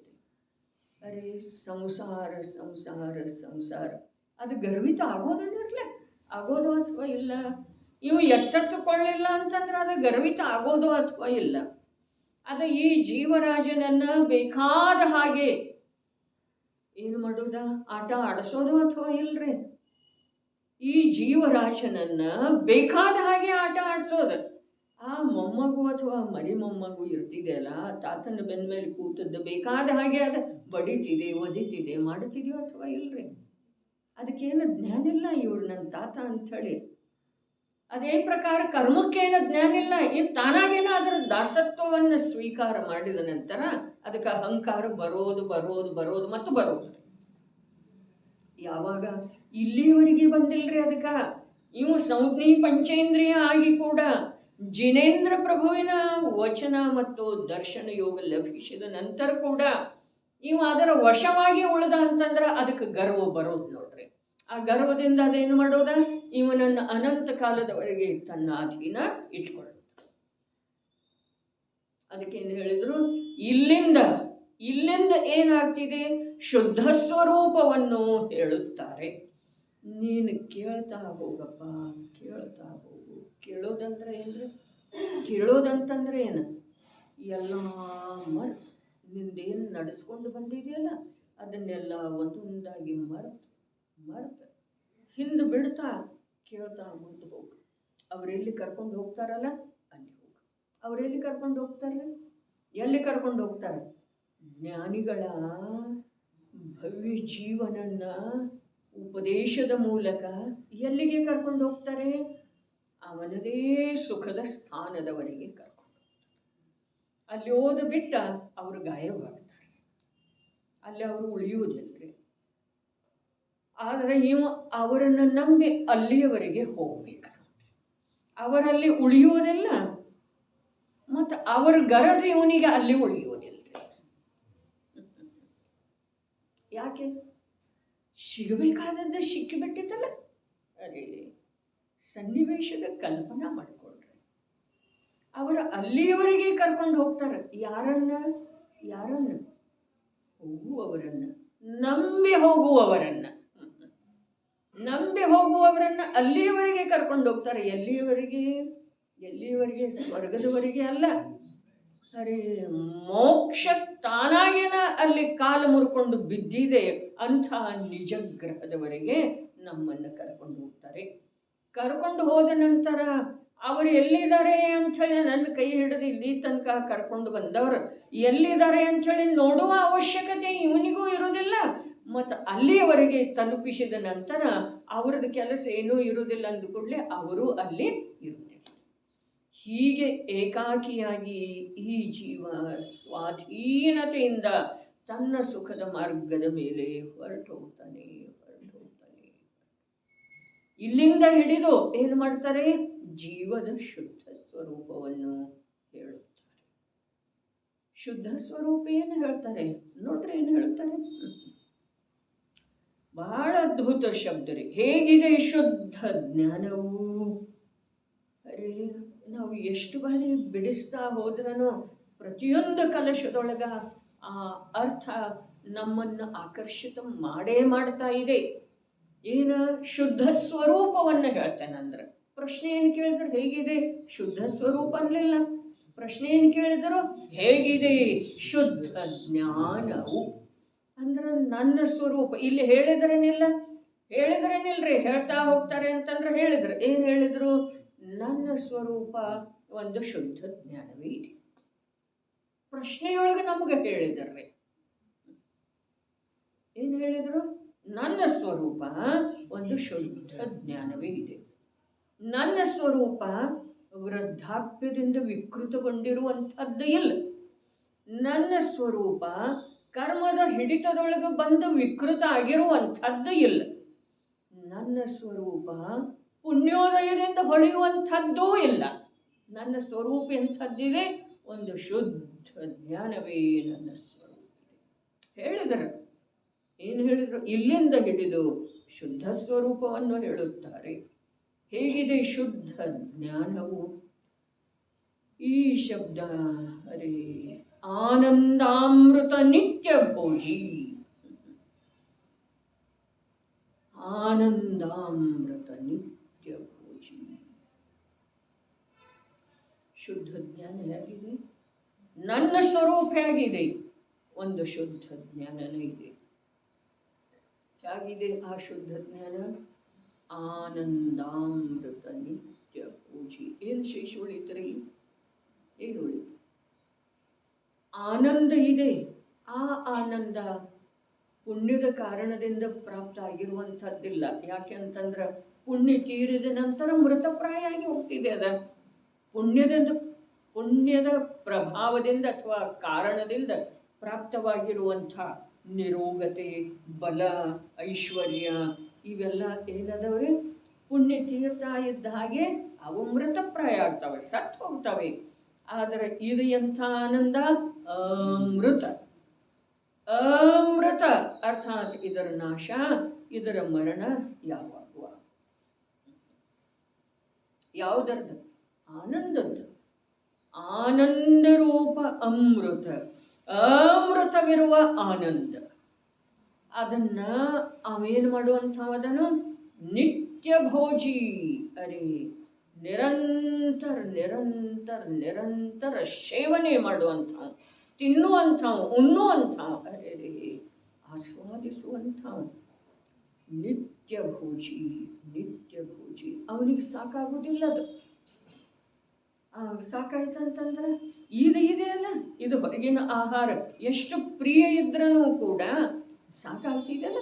ಅರೆ ಸಂಸಾರ ಸಂಸಾರ ಸಂಸಾರ ಅದು ಗರ್ವಿತ ಆಗೋದನ್ನಿರಲಿ, ಆಗೋದು ಅಥವಾ ಇಲ್ಲ. ಇವು ಎಚ್ಚೆತ್ತುಕೊಳ್ಳಿಲ್ಲ ಅಂತಂದ್ರೆ ಅದು ಗರ್ವಿತ ಆಗೋದು ಅಥವಾ ಇಲ್ಲ. ಅದು ಈ ಜೀವರಾಜನನ್ನು ಬೇಕಾದ ಹಾಗೆ ಏನು ಮಾಡೋದ? ಆಟ ಆಡಿಸೋದು ಅಥವಾ ಇಲ್ರಿ? ಈ ಜೀವರಾಜನನ್ನ ಬೇಕಾದ ಹಾಗೆ ಆಟ ಆಡಿಸೋದು. ಆ ಮೊಮ್ಮಗು ಅಥವಾ ಮರಿ ಮೊಮ್ಮಗು ಇರ್ತಿದೆಯಲ್ಲ, ತಾತನ ಬೆನ್ನ ಮೇಲೆ ಕೂತದ್ದು ಬೇಕಾದ ಹಾಗೆ ಅದು ಬಡಿತಿದೆ, ಒದಿತಿದೆ, ಮಾಡ್ತಿದೆಯೋ ಅಥವಾ ಇಲ್ರಿ? ಅದಕ್ಕೇನು ಜ್ಞಾನ ಇಲ್ಲ. ಇವ್ರು ನನ್ನ ತಾತ ಅಂಥೇಳಿ ಅದೇ ಪ್ರಕಾರ ಕರ್ಮಕ್ಕೇನು ಜ್ಞಾನ ಇಲ್ಲ. ಇನ್ನು ತಾನಾಗೇನ ಅದರ ದಾಸತ್ವವನ್ನು ಸ್ವೀಕಾರ ಮಾಡಿದ ನಂತರ ಅದಕ್ಕೆ ಅಹಂಕಾರ ಬರೋದು ಬರೋದು ಬರೋದು ಮತ್ತು ಬರೋದು. ಯಾವಾಗ ಇಲ್ಲಿಯವರೆಗೆ ಬಂದಿಲ್ರಿ ಅದಕ್ಕೆ. ಇವು ಸಂಜ್ಞಿ ಪಂಚೇಂದ್ರಿಯ ಆಗಿ ಕೂಡ ಜಿನೇಂದ್ರ ಪ್ರಭುವಿನ ವಚನ ಮತ್ತು ದರ್ಶನ ಯೋಗ ಲಭಿಸಿದ ನಂತರ ಕೂಡ ಇವು ಅದರ ವಶವಾಗಿ ಉಳಿದ ಅಂತಂದ್ರೆ ಅದಕ್ಕೆ ಗರ್ವ ಬರೋದು ನೋಡ್ರಿ. ಆ ಗರ್ವದಿಂದ ಅದೇನು ಮಾಡೋದ, ಇವನನ್ನು ಅನಂತ ಕಾಲದವರೆಗೆ ತನ್ನ ಅಧೀನ ಇಟ್ಕೊಳ್ಳೋದು. ಅದಕ್ಕೇನು ಹೇಳಿದ್ರು, ಇಲ್ಲಿಂದ ಏನಾಗ್ತಿದೆ, ಶುದ್ಧ ಸ್ವರೂಪವನ್ನು ಹೇಳುತ್ತಾರೆ. ನೀನು ಕೇಳ್ತಾ ಹೋಗಪ್ಪ, ಕೇಳ್ತಾ ಹೋಗು. ಕೇಳೋದಂದ್ರೆ ಏನ್ರಿ? ಕೇಳೋದಂತಂದ್ರೆ ಏನು? ಎಲ್ಲ ಮರ್ತು ನಿಂದೇನು ನಡೆಸ್ಕೊಂಡು ಬಂದಿದೆಯಲ್ಲ ಅದನ್ನೆಲ್ಲ ಒಂದೊಂದಾಗಿ ಮರ್ತು ಹಿಂದೆ ಬಿಡ್ತಾ ಕೇಳ್ತಾ ಮುಂದೆ ಹೋಗು. ಅವರೆಲ್ಲಿ ಕರ್ಕೊಂಡು ಹೋಗ್ತಾರಲ್ಲ ಅಲ್ಲಿ ಹೋಗು. ಅವರೆಲ್ಲಿ ಕರ್ಕೊಂಡು ಹೋಗ್ತಾರೆ? ಎಲ್ಲಿ ಕರ್ಕೊಂಡು ಹೋಗ್ತಾರೆ? ಜ್ಞಾನಿಗಳ ಭವ್ಯ ಜೀವನನ್ನ ಉಪದೇಶದ ಮೂಲಕ ಎಲ್ಲಿಗೆ ಕರ್ಕೊಂಡು ಹೋಗ್ತಾರೆ? ಅವನದೇ ಸುಖದ ಸ್ಥಾನದವರೆಗೆ ಕರ್ಕೊಂಡು ಅಲ್ಲಿ ಓದು ಬಿಟ್ಟ ಅವರು ಗಾಯವಾಗ್ತಾರೆ. ಅಲ್ಲಿ ಅವರು ಉಳಿಯುವುದಿಲ್ರಿ. ಆದರೆ ಇವು ಅವರನ್ನು ನಂಬಿ ಅಲ್ಲಿಯವರೆಗೆ ಹೋಗ್ಬೇಕು. ಅವರಲ್ಲಿ ಉಳಿಯುವುದಿಲ್ಲ ಮತ್ತು ಅವರ ಗರಜು ಇವನಿಗೆ ಅಲ್ಲಿ ಉಳಿಯುವುದಿಲ್ಲ. ಯಾಕೆ? ಸಿಗಬೇಕಾದದ್ದು ಸಿಕ್ಕಿಬಿಟ್ಟಿತ್ತಲ್ಲ. ಅದೇ ಸನ್ನಿವೇಶದ ಕಲ್ಪನಾ ಮಾಡಿಕೊಳ್ರಿ. ಅವರು ಅಲ್ಲಿಯವರೆಗೆ ಕರ್ಕೊಂಡು ಹೋಗ್ತಾರೆ. ಯಾರನ್ನ ಹೋಗುವವರನ್ನ, ನಂಬಿ ಹೋಗುವವರನ್ನ ಅಲ್ಲಿಯವರೆಗೆ ಕರ್ಕೊಂಡು ಹೋಗ್ತಾರೆ. ಎಲ್ಲಿಯವರೆಗೆ? ಸ್ವರ್ಗದವರೆಗೆ ಅಲ್ಲ. ಅರೆ ಮೋಕ್ಷ ತಾನಾಗೇನ ಅಲ್ಲಿ ಕಾಲು ಮುರ್ಕೊಂಡು ಬಿದ್ದಿದೆ ಅಂಥ ನಿಜ ಗ್ರಹದವರೆಗೆ ನಮ್ಮನ್ನು ಕರ್ಕೊಂಡು ಹೋಗ್ತಾರೆ. ಕರ್ಕೊಂಡು ಹೋದ ನಂತರ ಅವರು ಎಲ್ಲಿದ್ದಾರೆ ಅಂಥೇಳಿ ನನ್ನ ಕೈ ಹಿಡಿದು ಇಲ್ಲಿ ತನಕ ಕರ್ಕೊಂಡು ಬಂದವರು ಎಲ್ಲಿದ್ದಾರೆ ಅಂಥೇಳಿ ನೋಡುವ ಅವಶ್ಯಕತೆ ಇವನಿಗೂ ಇರೋದಿಲ್ಲ. ಮತ್ತು ಅಲ್ಲಿಯವರೆಗೆ ತಲುಪಿಸಿದ ನಂತರ ಅವ್ರದ್ದು ಕೆಲಸ ಏನೂ ಇರುವುದಿಲ್ಲ ಅಂದ ಕೂಡಲೇ ಅವರು ಅಲ್ಲಿ ಇರುವುದಿಲ್ಲ. ಹೀಗೆ ಏಕಾಕಿಯಾಗಿ ಈ ಜೀವ ಸ್ವಾಧೀನತೆಯಿಂದ ತನ್ನ ಸುಖದ ಮಾರ್ಗದ ಮೇಲೆ ಹೊರಟು ಹೋಗ್ತಾನೆ. ಇಲ್ಲಿಂದ ಹಿಡಿದು ಏನು ಮಾಡ್ತಾರೆ? ಜೀವದ ಶುದ್ಧ ಸ್ವರೂಪವನ್ನು ಹೇಳುತ್ತಾರೆ. ಶುದ್ಧ ಸ್ವರೂಪ ಏನು ಹೇಳ್ತಾರೆ ನೋಡ್ರಿ, ಏನು ಹೇಳ್ತಾರೆ? ಬಹಳ ಅದ್ಭುತ ಶಬ್ದ ರೀ. ಹೇಗಿದೆ ಶುದ್ಧ ಜ್ಞಾನವು? ಅರೆ ನಾವು ಎಷ್ಟು ಬಾರಿ ಬಿಡಿಸ್ತಾ ಹೋದ್ರೂ ಪ್ರತಿಯೊಂದು ಕಲಶದೊಳಗ ಆ ಅರ್ಥ ನಮ್ಮನ್ನು ಆಕರ್ಷಿತ ಮಾಡ್ತಾ ಇದೆ. ಏನು? ಶುದ್ಧ ಸ್ವರೂಪವನ್ನು ಹೇಳ್ತೇನಂದ್ರೆ ಪ್ರಶ್ನೆ ಏನು ಕೇಳಿದ್ರು? ಹೇಗಿದೆ ಶುದ್ಧ ಸ್ವರೂಪ ಅನ್ನಲಿಲ್ಲ. ಪ್ರಶ್ನೆ ಏನು ಕೇಳಿದ್ರು? ಹೇಗಿದೆ ಶುದ್ಧ ಜ್ಞಾನವು? ಅಂದ್ರೆ ನನ್ನ ಸ್ವರೂಪ ಇಲ್ಲಿ ಹೇಳಿದ್ರೇನಿಲ್ರಿ. ಹೇಳ್ತಾ ಹೋಗ್ತಾರೆ ಅಂತಂದ್ರೆ ಹೇಳಿದ್ರು. ಏನು ಹೇಳಿದ್ರು? ನನ್ನ ಸ್ವರೂಪ ಒಂದು ಶುದ್ಧ ಜ್ಞಾನವೇ ಇದೆ. ಪ್ರಶ್ನೆಯೊಳಗೆ ನಮಗೆ ಹೇಳಿದ್ರಿ. ಏನು ಹೇಳಿದ್ರು? ನನ್ನ ಸ್ವರೂಪ ಒಂದು ಶುದ್ಧ ಜ್ಞಾನವೇ ಇದೆ. ನನ್ನ ಸ್ವರೂಪ ವೃದ್ಧಾಪ್ಯದಿಂದ ವಿಕೃತಗೊಂಡಿರುವಂಥದ್ದು ಇಲ್ಲ. ನನ್ನ ಸ್ವರೂಪ ಕರ್ಮದ ಹಿಡಿತದೊಳಗೆ ಬಂದು ವಿಕೃತ ಆಗಿರುವಂಥದ್ದು ಇಲ್ಲ. ನನ್ನ ಸ್ವರೂಪ ಪುಣ್ಯೋದಯದಿಂದ ಹೊಳೆಯುವಂಥದ್ದೂ ಇಲ್ಲ. ನನ್ನ ಸ್ವರೂಪ ಎಂಥದ್ದಿದೆ? ಒಂದು ಶುದ್ಧ ಜ್ಞಾನವೇ ನನ್ನ ಸ್ವರೂಪ ಹೇಳಿದರು. ಏನು ಹೇಳಿದರು? ಇಲ್ಲಿಂದ ಹಿಡಿದು ಶುದ್ಧ ಸ್ವರೂಪವನ್ನು ಹೇಳುತ್ತಾರೆ. ಹೇಗಿದೆ ಶುದ್ಧ ಜ್ಞಾನವು? ಈ ಶಬ್ದ ಅರೆ ಆನಂದಾಮೃತ ನಿತ್ಯ ಭೋಜಿ. ಆನಂದಾಮೃತ ನಿತ್ಯ ಭೋಜಿ. ಶುದ್ಧ ಜ್ಞಾನ ಹೇಗಿದೆ? ನನ್ನ ಸ್ವರೂಪ ಹೇಗಿದೆ? ಒಂದು ಶುದ್ಧ ಜ್ಞಾನನೇ ಇದೆ. ಹೇಗಿದೆ ಆ ಶುದ್ಧ ಜ್ಞಾನ? ಆನಂದಾಮೃತ ನಿತ್ಯ ಪೂಜಿ. ಏನು ಶೇಷ ಉಳಿತ್ರಿ? ಏನು ಉಳಿತು? ಆನಂದ ಇದೆ. ಆ ಆನಂದ ಪುಣ್ಯದ ಕಾರಣದಿಂದ ಪ್ರಾಪ್ತ ಆಗಿರುವಂಥದ್ದಿಲ್ಲ. ಯಾಕೆ ಅಂತಂದ್ರೆ ಪುಣ್ಯ ತೀರಿದ ನಂತರ ಮೃತಪ್ರಾಯ ಆಗಿ ಹೋಗ್ತಿದೆ. ಅದ ಪುಣ್ಯದ ಪ್ರಭಾವದಿಂದ ಅಥವಾ ಕಾರಣದಿಂದ ಪ್ರಾಪ್ತವಾಗಿರುವಂಥ ನಿರೋಗತೆ, ಬಲ, ಐಶ್ವರ್ಯ ಇವೆಲ್ಲ ಏನದವ್ರಿ ಪುಣ್ಯ ತೀರ್ತಾ ಇದ್ದ ಹಾಗೆ ಅವು ಮೃತಪ್ರಾಯ ಆಗ್ತವೆ, ಸತ್ತು ಹೋಗ್ತವೆ. ಆದರೆ ಇದು ಎಂಥ ಆನಂದ? ಅಮೃತ. ಅಮೃತ ಅರ್ಥಾತ್ ಇದರ ನಾಶ, ಇದರ ಮರಣ ಯಾವಾಗುವ. ಯಾವುದರದ್ದು? ಆನಂದದ್ದು. ಆನಂದ ರೂಪ ಅಮೃತ, ಅಮೃತವಿರುವ ಆನಂದ. ಅದನ್ನ ಅವೇನು ಮಾಡುವಂಥವದನ್ನು ನಿತ್ಯ ಭೋಜಿ. ಅರೆ ನಿರಂತರ ನಿರಂತರ ನಿರಂತರ ಸೇವನೆ ಮಾಡುವಂಥವು, ತಿನ್ನುವಂಥವು, ಉಣ್ಣುವಂಥವು, ಅರೆ ಆಸ್ವಾದಿಸುವಂಥವು. ನಿತ್ಯ ಭೋಜಿ, ನಿತ್ಯ ಭೋಜಿ. ಅವನಿಗೆ ಸಾಕಾಗುವುದಿಲ್ಲ. ಅದು ಸಾಕಾಯ್ತಂತಂದ್ರೆ ಇದೆ ಅಲ್ಲ, ಇದು ಹೊರಗಿನ ಆಹಾರ ಎಷ್ಟು ಪ್ರಿಯ ಇದ್ರೂ ಕೂಡ ಸಾಕಾಗ್ತಿದೆಯಲ್ಲ.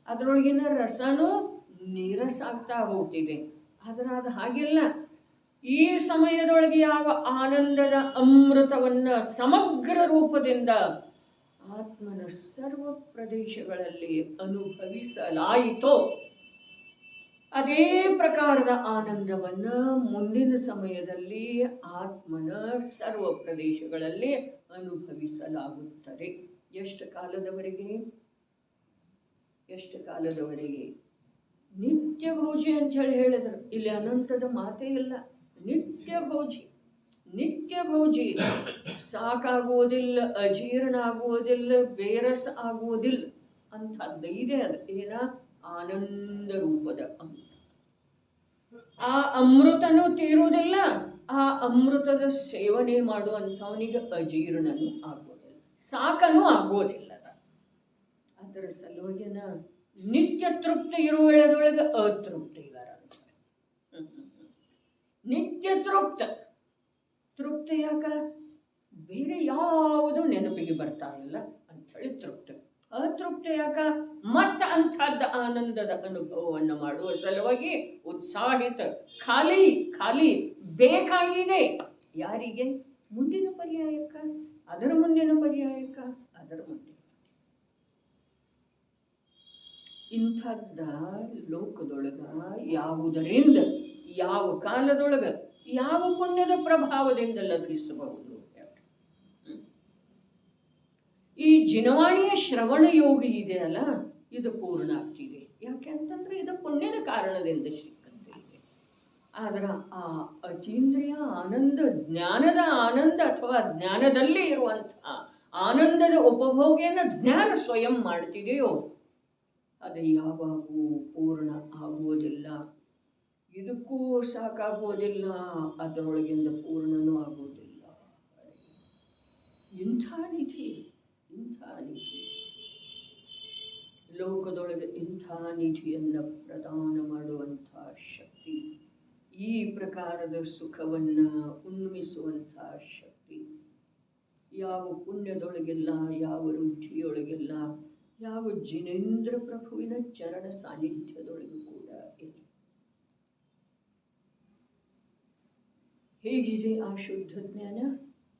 ಅದರೊಳಗಿನ ರಸನೂ ನೀರಸಾಗ್ತಾ ಹೋಗ್ತಿದೆ. ಆದರೆ ಅದು ಹಾಗಿಲ್ಲ. ಈ ಸಮಯದೊಳಗೆ ಯಾವ ಆನಂದದ ಅಮೃತವನ್ನು ಸಮಗ್ರ ರೂಪದಿಂದ ಆತ್ಮನ ಸರ್ವ ಪ್ರದೇಶಗಳಲ್ಲಿ ಅನುಭವಿಸಲಾಯಿತೋ, ಅದೇ ಪ್ರಕಾರದ ಆನಂದವನ್ನು ಮುಂದಿನ ಸಮಯದಲ್ಲಿ ಆತ್ಮನ ಸರ್ವ ಪ್ರದೇಶಗಳಲ್ಲಿ ಅನುಭವಿಸಲಾಗುತ್ತದೆ. ಎಷ್ಟು ಕಾಲದವರೆಗೆ? ಎಷ್ಟು ಕಾಲದವರೆಗೆ? ನಿತ್ಯ ಭೋಜಿ ಅಂತ ಹೇಳಿದರು. ಇಲ್ಲಿ ಅನಂತದ ಮಾತೇ ಇಲ್ಲ. ನಿತ್ಯ ಭೋಜಿ, ನಿತ್ಯ ಭೋಜಿ. ಸಾಕಾಗುವುದಿಲ್ಲ, ಅಜೀರ್ಣ ಆಗುವುದಿಲ್ಲ, ಬೇರಸ ಆಗುವುದಿಲ್ಲ ಅಂಥದ್ದು ಇದೆ. ಅದು ಏನ? ಆನಂದ ರೂಪದ ಅಮೃತ. ಆ ಅಮೃತನೂ ತೀರುವುದಿಲ್ಲ, ಆ ಅಮೃತದ ಸೇವನೆ ಮಾಡುವಂಥವನಿಗೆ ಅಜೀರ್ಣನೂ ಆಗೋದಿಲ್ಲ, ಸಾಕನೂ ಆಗೋದಿಲ್ಲ. ಅದರ ಸಲುವಾಗಿನ ನಿತ್ಯ ತೃಪ್ತಿ ಇರುವೆಳದೊಳಗೆ ಅತೃಪ್ತಿ ಇಲ್ಲ. ನಿತ್ಯ ತೃಪ್ತ. ತೃಪ್ತಿ ಯಾಕ? ಬೇರೆ ಯಾವುದು ನೆನಪಿಗೆ ಬರ್ತಾ ಇಲ್ಲ ಅಂಥೇಳಿ ತೃಪ್ತಿ. ಅತೃಪ್ತಿ ಯಾಕ? ಮತ್ತ ಅಂಥದ್ದು ಆನಂದದ ಅನುಭವವನ್ನು ಮಾಡುವ ಸಲುವಾಗಿ ಉತ್ಸಾಹಿತ, ಖಾಲಿ ಖಾಲಿ ಬೇಕಾಗಿದೆ. ಯಾರಿಗೆ? ಮುಂದಿನ ಪರ್ಯಾಯಕ್ಕ, ಅದರ ಮುಂದಿನ ಪರ್ಯಾಯಕ್ಕ, ಅದರ ಮುಂದಿನ. ಇಂಥದ್ದ ಲೋಕದೊಳಗ ಯಾವುದರಿಂದ, ಯಾವ ಕಾಲದೊಳಗ, ಯಾವ ಪುಣ್ಯದ ಪ್ರಭಾವದಿಂದ ಲಭಿಸಬಹುದು? ಈ ಜಿನವಾಣಿಯ ಶ್ರವಣ ಯೋಗ ಇದೆಯಲ್ಲ, ಇದು ಪೂರ್ಣ ಆಗ್ತಿದೆ. ಯಾಕೆ ಅಂತಂದ್ರೆ ಇದು ಪುಣ್ಯದ ಕಾರಣದಿಂದ ಸಿಕ್ಕಂತೆ ಇದೆ. ಆದ್ರೆ ಆ ಅತೀಂದ್ರಿಯ ಆನಂದ, ಜ್ಞಾನದ ಆನಂದ ಅಥವಾ ಜ್ಞಾನದಲ್ಲಿ ಇರುವಂತಹ ಆನಂದದ ಉಪಭೋಗಿಯನ್ನು ಜ್ಞಾನ ಸ್ವಯಂ ಮಾಡ್ತಿದೆಯೋ, ಅದು ಯಾವಾಗೂ ಪೂರ್ಣ ಆಗುವುದಿಲ್ಲ. ಇದಕ್ಕೂ ಸಾಕಾಗುವುದಿಲ್ಲ, ಅದರೊಳಗಿಂದ ಪೂರ್ಣನೂ ಆಗುವುದಿಲ್ಲ. ಇಂಥ ನಿಧಿ, ಇಂಥ ನಿಧಿ ಲೋಕದೊಳಗೆ, ಇಂಥ ನಿಧಿಯನ್ನು ಪ್ರದಾನ ಮಾಡುವಂಥ ಶಕ್ತಿ, ಈ ಪ್ರಕಾರದ ಸುಖವನ್ನು ಉನ್ಮಿಸುವಂಥ ಶಕ್ತಿ ಯಾವ ಪುಣ್ಯದೊಳಗಿಲ್ಲ, ಯಾವ ರುಚಿಯೊಳಗಿಲ್ಲ, ಯಾವ ಜಿನೇಂದ್ರ ಪ್ರಭುವಿನ ಚರಣ ಸಾನ್ನಿಧ್ಯದೊಳಗೂ ಕೂಡ ಇಲ್ಲ. ಹೇಗಿದೆ ಆ ಶುದ್ಧ ಜ್ಞಾನ?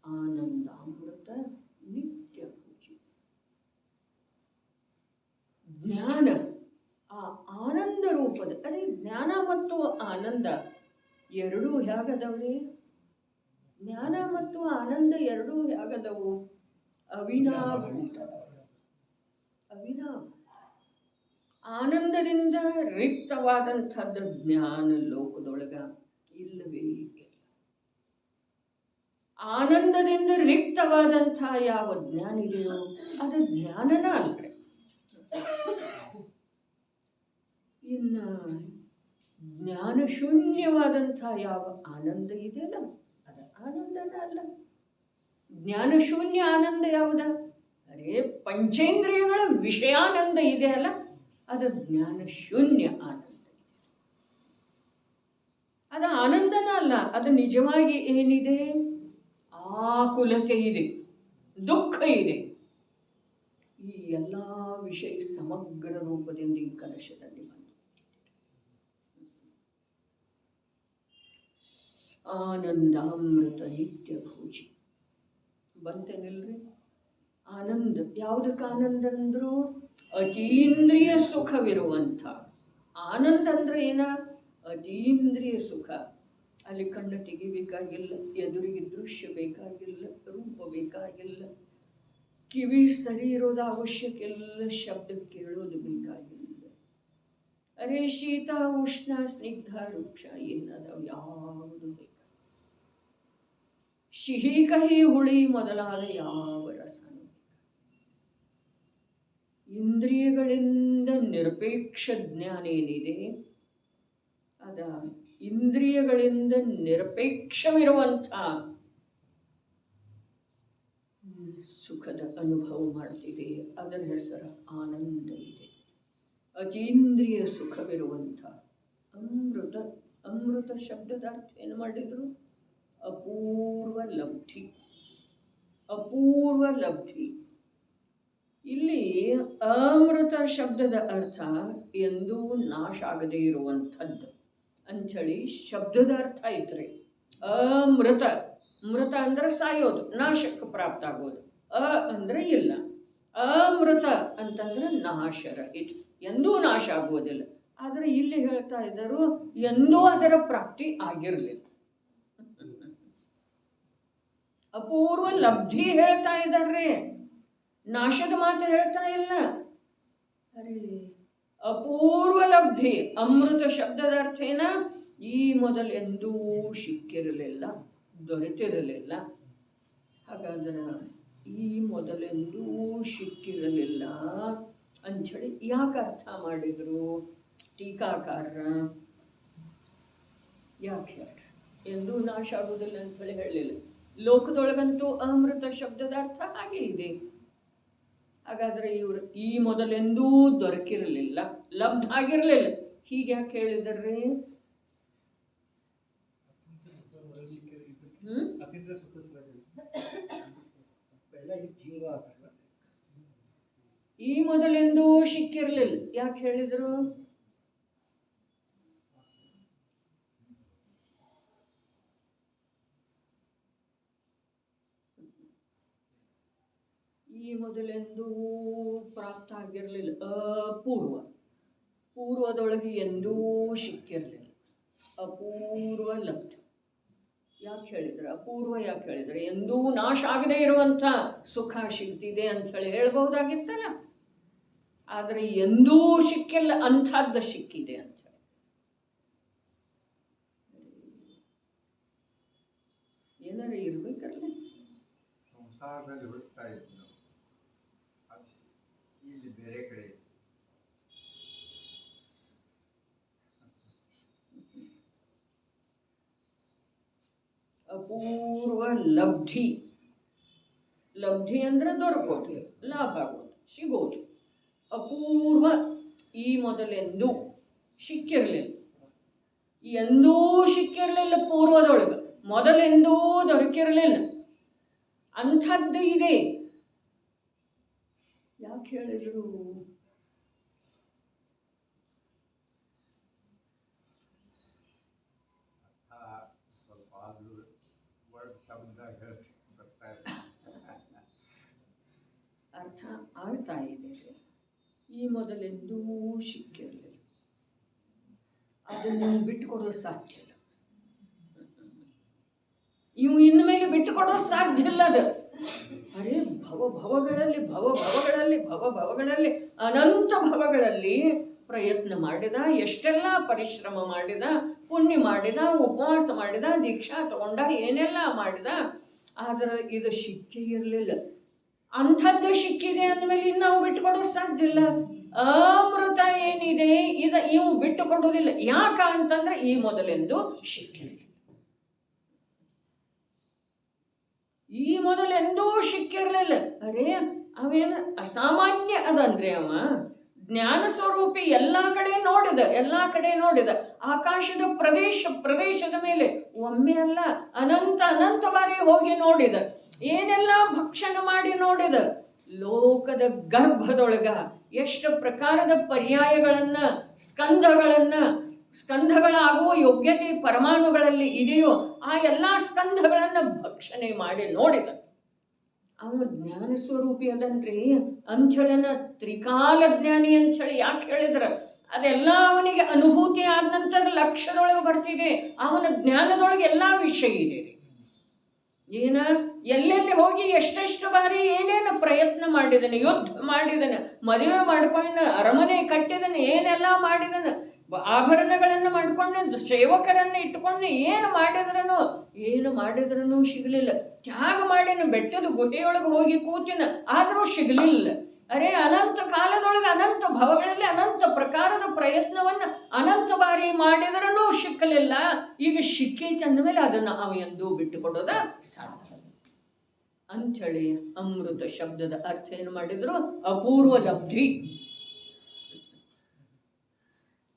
ಆನಂದಾಮೃತ ನಿತ್ಯ ಭೋಜಿ. ಜ್ಞಾನ ಆ ಆನಂದ ರೂಪದ. ಅದೇ ಜ್ಞಾನ ಮತ್ತು ಆನಂದ ಎರಡೂ ಹೇಗದವ್ರಿ? ಜ್ಞಾನ ಮತ್ತು ಆನಂದ ಎರಡೂ ಹೇಗದವು? ಅವಿನಾಭೂತ. ಅವಿನಾಭೂತ. ಆನಂದದಿಂದ ರಿಕ್ತವಾದಂಥದ್ದು ಜ್ಞಾನ ಲೋಕದೊಳಗ ಇಲ್ಲವೇ ಇಲ್ಲ. ಆನಂದದಿಂದ ರಿಕ್ತವಾದಂಥ ಯಾವ ಜ್ಞಾನ ಇದೆಯೋ ಅದು ಜ್ಞಾನನ ಅಲ್ರಿ. ಇನ್ನು ಜ್ಞಾನ ಶೂನ್ಯವಾದಂಥ ಯಾವ ಆನಂದ ಇದೆಯಲ್ಲ ಅದು ಆನಂದನ ಅಲ್ಲ. ಜ್ಞಾನ ಶೂನ್ಯ ಆನಂದ ಯಾವುದ? ಅರೇ ಪಂಚೇಂದ್ರಿಯಗಳ ವಿಷಯಾನಂದ ಇದೆ ಅಲ್ಲ, ಅದು ಜ್ಞಾನ ಶೂನ್ಯ ಆನಂದ. ಅದು ಆನಂದನ ಅಲ್ಲ. ಅದು ನಿಜವಾಗಿ ಏನಿದೆ? ಆಕುಲತೆ ಇದೆ, ದುಃಖ ಇದೆ. ಈ ಎಲ್ಲ ವಿಷಯ ಸಮಗ್ರ ರೂಪದಿಂದ ಈ ಕಲಶದಲ್ಲಿ ಬಂದು ಆನಂದಾಮೃತ ನಿತ್ಯ ಭೋಜಿ ಬಂತೇನಿಲ್ರಿ. ಆನಂದ ಯಾವುದಕ್ಕೆ ಆನಂದ ಅಂದರು? ಅತೀಂದ್ರಿಯ ಸುಖವಿರುವಂಥ ಆನಂದ ಅಂದ್ರೆ ಏನ? ಅತೀಂದ್ರಿಯ ಸುಖ. ಅಲ್ಲಿ ಕಣ್ಣು ತೆಗಿಬೇಕಾಗಿಲ್ಲ, ಎದುರಿಗೆ ದೃಶ್ಯ ಬೇಕಾಗಿಲ್ಲ, ರೂಪ ಬೇಕಾಗಿಲ್ಲ, ಕಿವಿ ಸರಿ ಇರೋದು ಅವಶ್ಯಕ ಇಲ್ಲ, ಶಬ್ದ ಕೇಳೋದು ಬೇಕಾಗಿಲ್ಲ. ಅರೆ ಶೀತ ಉಷ್ಣ ಸ್ನಿಗ್ಧ ವೃಕ್ಷ ಏನದಾವ ಯಾವುದು ಬೇಕಾಗಿಲ್ಲ. ಸಿಹಿ ಕಹಿ ಹುಳಿ ಮೊದಲಾದ ಯಾವ ರಸನೂ ಇಂದ್ರಿಯಗಳಿಂದ ನಿರಪೇಕ್ಷ ಜ್ಞಾನ ಏನಿದೆ ಅದ ಇಂದ್ರಿಯಗಳಿಂದ ನಿರಪೇಕ್ಷವಿರುವಂಥ ಸುಖದ ಅನುಭವ ಮಾಡ್ತಿದೆ. ಅದರ ಹೆಸರು ಆನಂದ ಇದೆ. ಅತೀಂದ್ರಿಯ ಸುಖವಿರುವಂಥ ಅಮೃತ. ಅಮೃತ ಶಬ್ದದ ಅರ್ಥ ಏನು ಮಾಡಿದ್ರು? ಅಪೂರ್ವ ಲಬ್ಧಿ. ಅಪೂರ್ವ ಲಬ್ಧಿ. ಇಲ್ಲಿ ಅಮೃತ ಶಬ್ದದ ಅರ್ಥ ಎಂದೂ ನಾಶ ಆಗದೇ ಇರುವಂಥದ್ದು ಅಂಥೇಳಿ ಶಬ್ದದ ಅರ್ಥ ಐತ್ರಿ. ಅಮೃತ. ಮೃತ ಅಂದ್ರೆ ಸಾಯೋದು, ನಾಶಕ್ಕೆ ಪ್ರಾಪ್ತ ಆಗೋದು. ಅಂದ್ರೆ ಇಲ್ಲ. ಅಮೃತ ಅಂತಂದ್ರೆ ನಾಶರಹಿತ, ಎಂದೂ ನಾಶ ಆಗುವುದಿಲ್ಲ. ಆದರೆ ಇಲ್ಲಿ ಹೇಳ್ತಾ ಇದ್ದರು ಎಂದೂ ಅದರ ಪ್ರಾಪ್ತಿ ಆಗಿರಲಿಲ್ಲ. ಅಪೂರ್ವ ಲಬ್ಧಿ ಹೇಳ್ತಾ ಇದ್ದಾರ್ರಿ, ನಾಶದ ಮಾತು ಹೇಳ್ತಾ ಇಲ್ಲ. ಅರೆ ಅಪೂರ್ವ ಲಬ್ಧಿ. ಅಮೃತ ಶಬ್ದದ ಅರ್ಥ ಏನ? ಈ ಮೊದಲು ಎಂದೂ ಸಿಕ್ಕಿರಲಿಲ್ಲ, ದೊರೆತಿರಲಿಲ್ಲ. ಹಾಗಾದ್ರೆ ಈ ಮೊದಲೆಂದೂ ಸಿಕ್ಕಿರಲಿಲ್ಲ ಅಂಥೇಳಿ ಯಾಕೆ ಅರ್ಥ ಮಾಡಿದರು ಟೀಕಾಕಾರರ? ಯಾಕೆ ಹೇಳ್ರಿ? ಎಂದೂ ನಾಶ ಆಗುವುದಿಲ್ಲ ಅಂಥೇಳಿ ಹೇಳಲಿಲ್ಲ. ಲೋಕದೊಳಗಂತೂ ಅಮೃತ ಶಬ್ದದ ಅರ್ಥ ಹಾಗೆ ಇದೆ. ಹಾಗಾದರೆ ಇವರು ಈ ಮೊದಲೆಂದೂ ದೊರಕಿರಲಿಲ್ಲ, ಲಬ್ಧ ಆಗಿರಲಿಲ್ಲ, ಹೀಗೆ ಯಾಕೆ ಹೇಳಿದ್ರಿ? ಈ ಮೊದಲೆಂದೂ ಸಿಕ್ಕಿರಲಿಲ್ಲ ಯಾಕೆ ಹೇಳಿದ್ರು? ಈ ಮೊದಲೆಂದೂ ಪ್ರಾಪ್ತ ಆಗಿರಲಿಲ್ಲ. ಅಪೂರ್ವ. ಪೂರ್ವದೊಳಗೆ ಎಂದೂ ಸಿಕ್ಕಿರಲಿಲ್ಲ. ಅಪೂರ್ವ ಲಬ್ಧ. ಯಾಕೆ ಹೇಳಿದ್ರೆ? ಅಪೂರ್ವ ಯಾಕೆ ಹೇಳಿದ್ರೆ? ಎಂದೂ ನಾಶ ಆಗದೇ ಇರುವಂಥ ಸುಖ ಸಿಗ್ತಿದೆ ಅಂಥೇಳಿ ಹೇಳ್ಬಹುದಾಗಿತ್ತಲ್ಲ. ಆದರೆ ಎಂದೂ ಸಿಕ್ಕಿಲ್ಲ, ಅಂಥದ್ದು ಸಿಕ್ಕಿದೆ ಅಂಥೇಳಿ. ಏನಾರು ಇರ್ಬೇಕಲ್ಲ. ಸಂಸಾರದಲ್ಲಿ ಹುಡುಕ್ತಾ ಇತ್ತು ಇಲ್ಲಿ ಬೇರೆ ಕಡೆ. ಅಪೂರ್ವ ಲಬ್ಧಿ. ಲಬ್ಧಿ ಅಂದ್ರೆ ದೊರಕೋದು, ಲಾಭ ಆಗೋದು, ಸಿಗೋದು. ಅಪೂರ್ವ. ಈ ಮೊದಲೆಂದೂ ಸಿಕ್ಕಿರಲಿಲ್ಲ, ಎಂದೂ ಸಿಕ್ಕಿರಲಿಲ್ಲ. ಪೂರ್ವದೊಳಗೆ ಮೊದಲೆಂದೂ ದೊರಕಿರಲಿಲ್ಲ, ಅಂಥದ್ದು ಇದೆ. ಯಾಕೆ ಹೇಳಿದ್ರು? ಅರ್ಥ ಆಗ್ತಾ ಇದೆ. ಈ ಮೊದಲೆಂದೂ ಸಿಕ್ಕಿರಲಿಲ್ಲ, ಅದನ್ನು ಬಿಟ್ಟುಕೊಡೋದು ಸಾಧ್ಯ ಇಲ್ಲ. ಇವು ಇನ್ಮೇಲೆ ಬಿಟ್ಟುಕೊಡೋದು ಸಾಧ್ಯ ಇಲ್ಲ. ಅದು ಅರೆ ಭವಗಳಲ್ಲಿ ಅನಂತ ಭವಗಳಲ್ಲಿ ಪ್ರಯತ್ನ ಮಾಡಿದ, ಎಷ್ಟೆಲ್ಲ ಪರಿಶ್ರಮ ಮಾಡಿದ, ಪುಣ್ಯ ಮಾಡಿದ, ಉಪವಾಸ ಮಾಡಿದ, ದೀಕ್ಷಾ ತಗೊಂಡ, ಏನೆಲ್ಲ ಮಾಡಿದ, ಆದರೆ ಇದು ಸಿಕ್ಕೇ ಇರಲಿಲ್ಲ. ಅಂಥದ್ದು ಸಿಕ್ಕಿದೆ ಅಂದಮೇಲೆ ಇನ್ನು ನಾವು ಬಿಟ್ಟುಕೊಡೋದು ಸಾಧ್ಯ ಇಲ್ಲ. ಅಮೃತ ಏನಿದೆ ಇವು ಬಿಟ್ಟುಕೊಡೋದಿಲ್ಲ. ಯಾಕ ಅಂತಂದ್ರೆ ಈ ಮೊದಲೆಂದು ಸಿಕ್ಕಿಲ್ಲ. ಈ ಮೊದಲೆಂದೂ ಸಿಕ್ಕಿರಲಿಲ್ಲ. ಅರೇ ಅವೇನು ಅಸಾಮಾನ್ಯ ಅದನ್ರಿ. ಅವ ಜ್ಞಾನ ಸ್ವರೂಪಿ. ಎಲ್ಲ ಕಡೆ ನೋಡಿದ ಆಕಾಶದ ಪ್ರದೇಶದ ಮೇಲೆ ಒಮ್ಮೆ ಅಲ್ಲ ಅನಂತ ಬಾರಿ ಹೋಗಿ ನೋಡಿದ. ಏನೆಲ್ಲ ಭಕ್ಷಣ ಮಾಡಿ ನೋಡಿದ. ಲೋಕದ ಗರ್ಭದೊಳಗ ಎಷ್ಟು ಪ್ರಕಾರದ ಪರ್ಯಾಯಗಳನ್ನ, ಸ್ಕಂದಗಳನ್ನ, ಸ್ಕಂಧಗಳಾಗುವ ಯೋಗ್ಯತೆ ಪರಮಾಣುಗಳಲ್ಲಿ ಇದೆಯೋ ಆ ಎಲ್ಲ ಸ್ಕಂಧಗಳನ್ನು ಭಕ್ಷಣೆ ಮಾಡಿ ನೋಡಿದ. ಅವನು ಜ್ಞಾನ ಸ್ವರೂಪಿ ಅದನ್ರಿ. ಅಂಚಳನ ತ್ರಿಕಾಲ ಜ್ಞಾನಿ ಅಂಚಳಿ ಯಾಕೆ ಹೇಳಿದ್ರ, ಅದೆಲ್ಲ ಅವನಿಗೆ ಅನುಭೂತಿ ಆದ ನಂತರ ಲಕ್ಷ್ಯದೊಳಗೆ ಬರ್ತಿದೆ. ಅವನ ಜ್ಞಾನದೊಳಗೆ ಎಲ್ಲ ವಿಷಯ ಇದೆ ರೀ. ಏನ ಎಲ್ಲೆಲ್ಲಿ ಹೋಗಿ ಎಷ್ಟೆಷ್ಟು ಬಾರಿ ಏನೇನು ಪ್ರಯತ್ನ ಮಾಡಿದನು, ಯುದ್ಧ ಮಾಡಿದನು, ಮದುವೆ ಮಾಡ್ಕೊಂಡು ಅರಮನೆ ಕಟ್ಟಿದನು, ಏನೆಲ್ಲ ಮಾಡಿದನು, ಆಭರಣಗಳನ್ನು ಮಾಡ್ಕೊಂಡು ಸೇವಕರನ್ನು ಇಟ್ಕೊಂಡು ಏನು ಮಾಡಿದ್ರೂ ಸಿಗಲಿಲ್ಲ. ತ್ಯಾಗ ಮಾಡಿನ ಬೆಟ್ಟದ ಗುಹೆಯೊಳಗೆ ಹೋಗಿ ಕೂತಿನ, ಆದರೂ ಸಿಗಲಿಲ್ಲ. ಅರೆ ಅನಂತ ಕಾಲದೊಳಗೆ ಅನಂತ ಭವಗಳಲ್ಲಿ ಅನಂತ ಪ್ರಕಾರದ ಪ್ರಯತ್ನವನ್ನು ಅನಂತ ಬಾರಿ ಮಾಡಿದ್ರೂ ಸಿಕ್ಕಲಿಲ್ಲ. ಈಗ ಸಿಕ್ಕೈತೆ ಅಂದಮೇಲೆ ಅದನ್ನು ಅವ ಎಂದೂ ಬಿಟ್ಟುಕೊಡೋದ ಸಾಧ್ಯ. ಅಂಚಳಿ ಅಮೃತ ಶಬ್ದದ ಅರ್ಥ ಏನು ಮಾಡಿದ್ರು, ಅಪೂರ್ವ ಲಬ್ಧಿ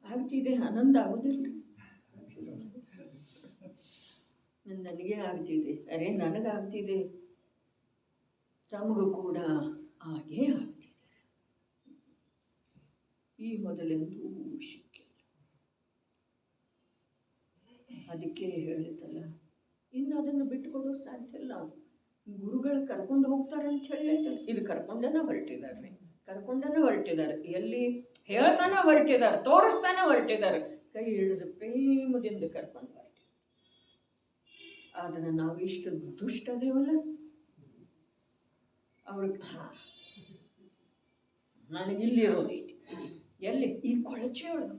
ಆಗ್ತಿದೆ. ಆನಂದ ಆಗುದಿಲ್ಲ. ನನಗೆ ಆಗ್ತಿದೆ, ಅರೆ ನನಗಾಗ್ತಿದೆ, ತಮಗೂ ಕೂಡ ಹಾಗೇ ಆಗ್ತಿದೆ. ಈ ಮೊದಲೆಂದೂ ಸಿಕ್ಕಿಲ್ಲ. ಅದಕ್ಕೆ ಹೇಳಿದಲ್ಲ, ಇನ್ನು ಅದನ್ನು ಬಿಟ್ಟುಕೊಡೋ ಸಾಧ್ಯ ಇಲ್ಲ. ಗುರುಗಳು ಕರ್ಕೊಂಡು ಹೋಗ್ತಾರೆ ಅಂತ ಹೇಳಿದ್ರೆ ಇದು ಕರ್ಕೊಂಡನ ಹೊರಟಿದ್ದಾರೆ. ಎಲ್ಲಿ ಹೇಳ್ತಾನೆ ಹೊರಟಿದ್ದಾರೆ, ತೋರಿಸ್ತಾನೆ ಹೊರಟಿದ್ದಾರೆ, ಕೈ ಹಿಡಿದು ಪ್ರೇಮದಿಂದ ಕರ್ಕೊಂಡು ಹೊರಟಿದ್ದಾರೆ. ಆದರೆ ನಾವು ಇಷ್ಟು ದುಷ್ಟದೇವಲ್ಲ, ಅವ್ರಿಗೆ ನನಗಿಲ್ಲಿರೋದೈತಿ, ಎಲ್ಲಿ ಈ ಕೊಳಚೆ ಒಳಗೆ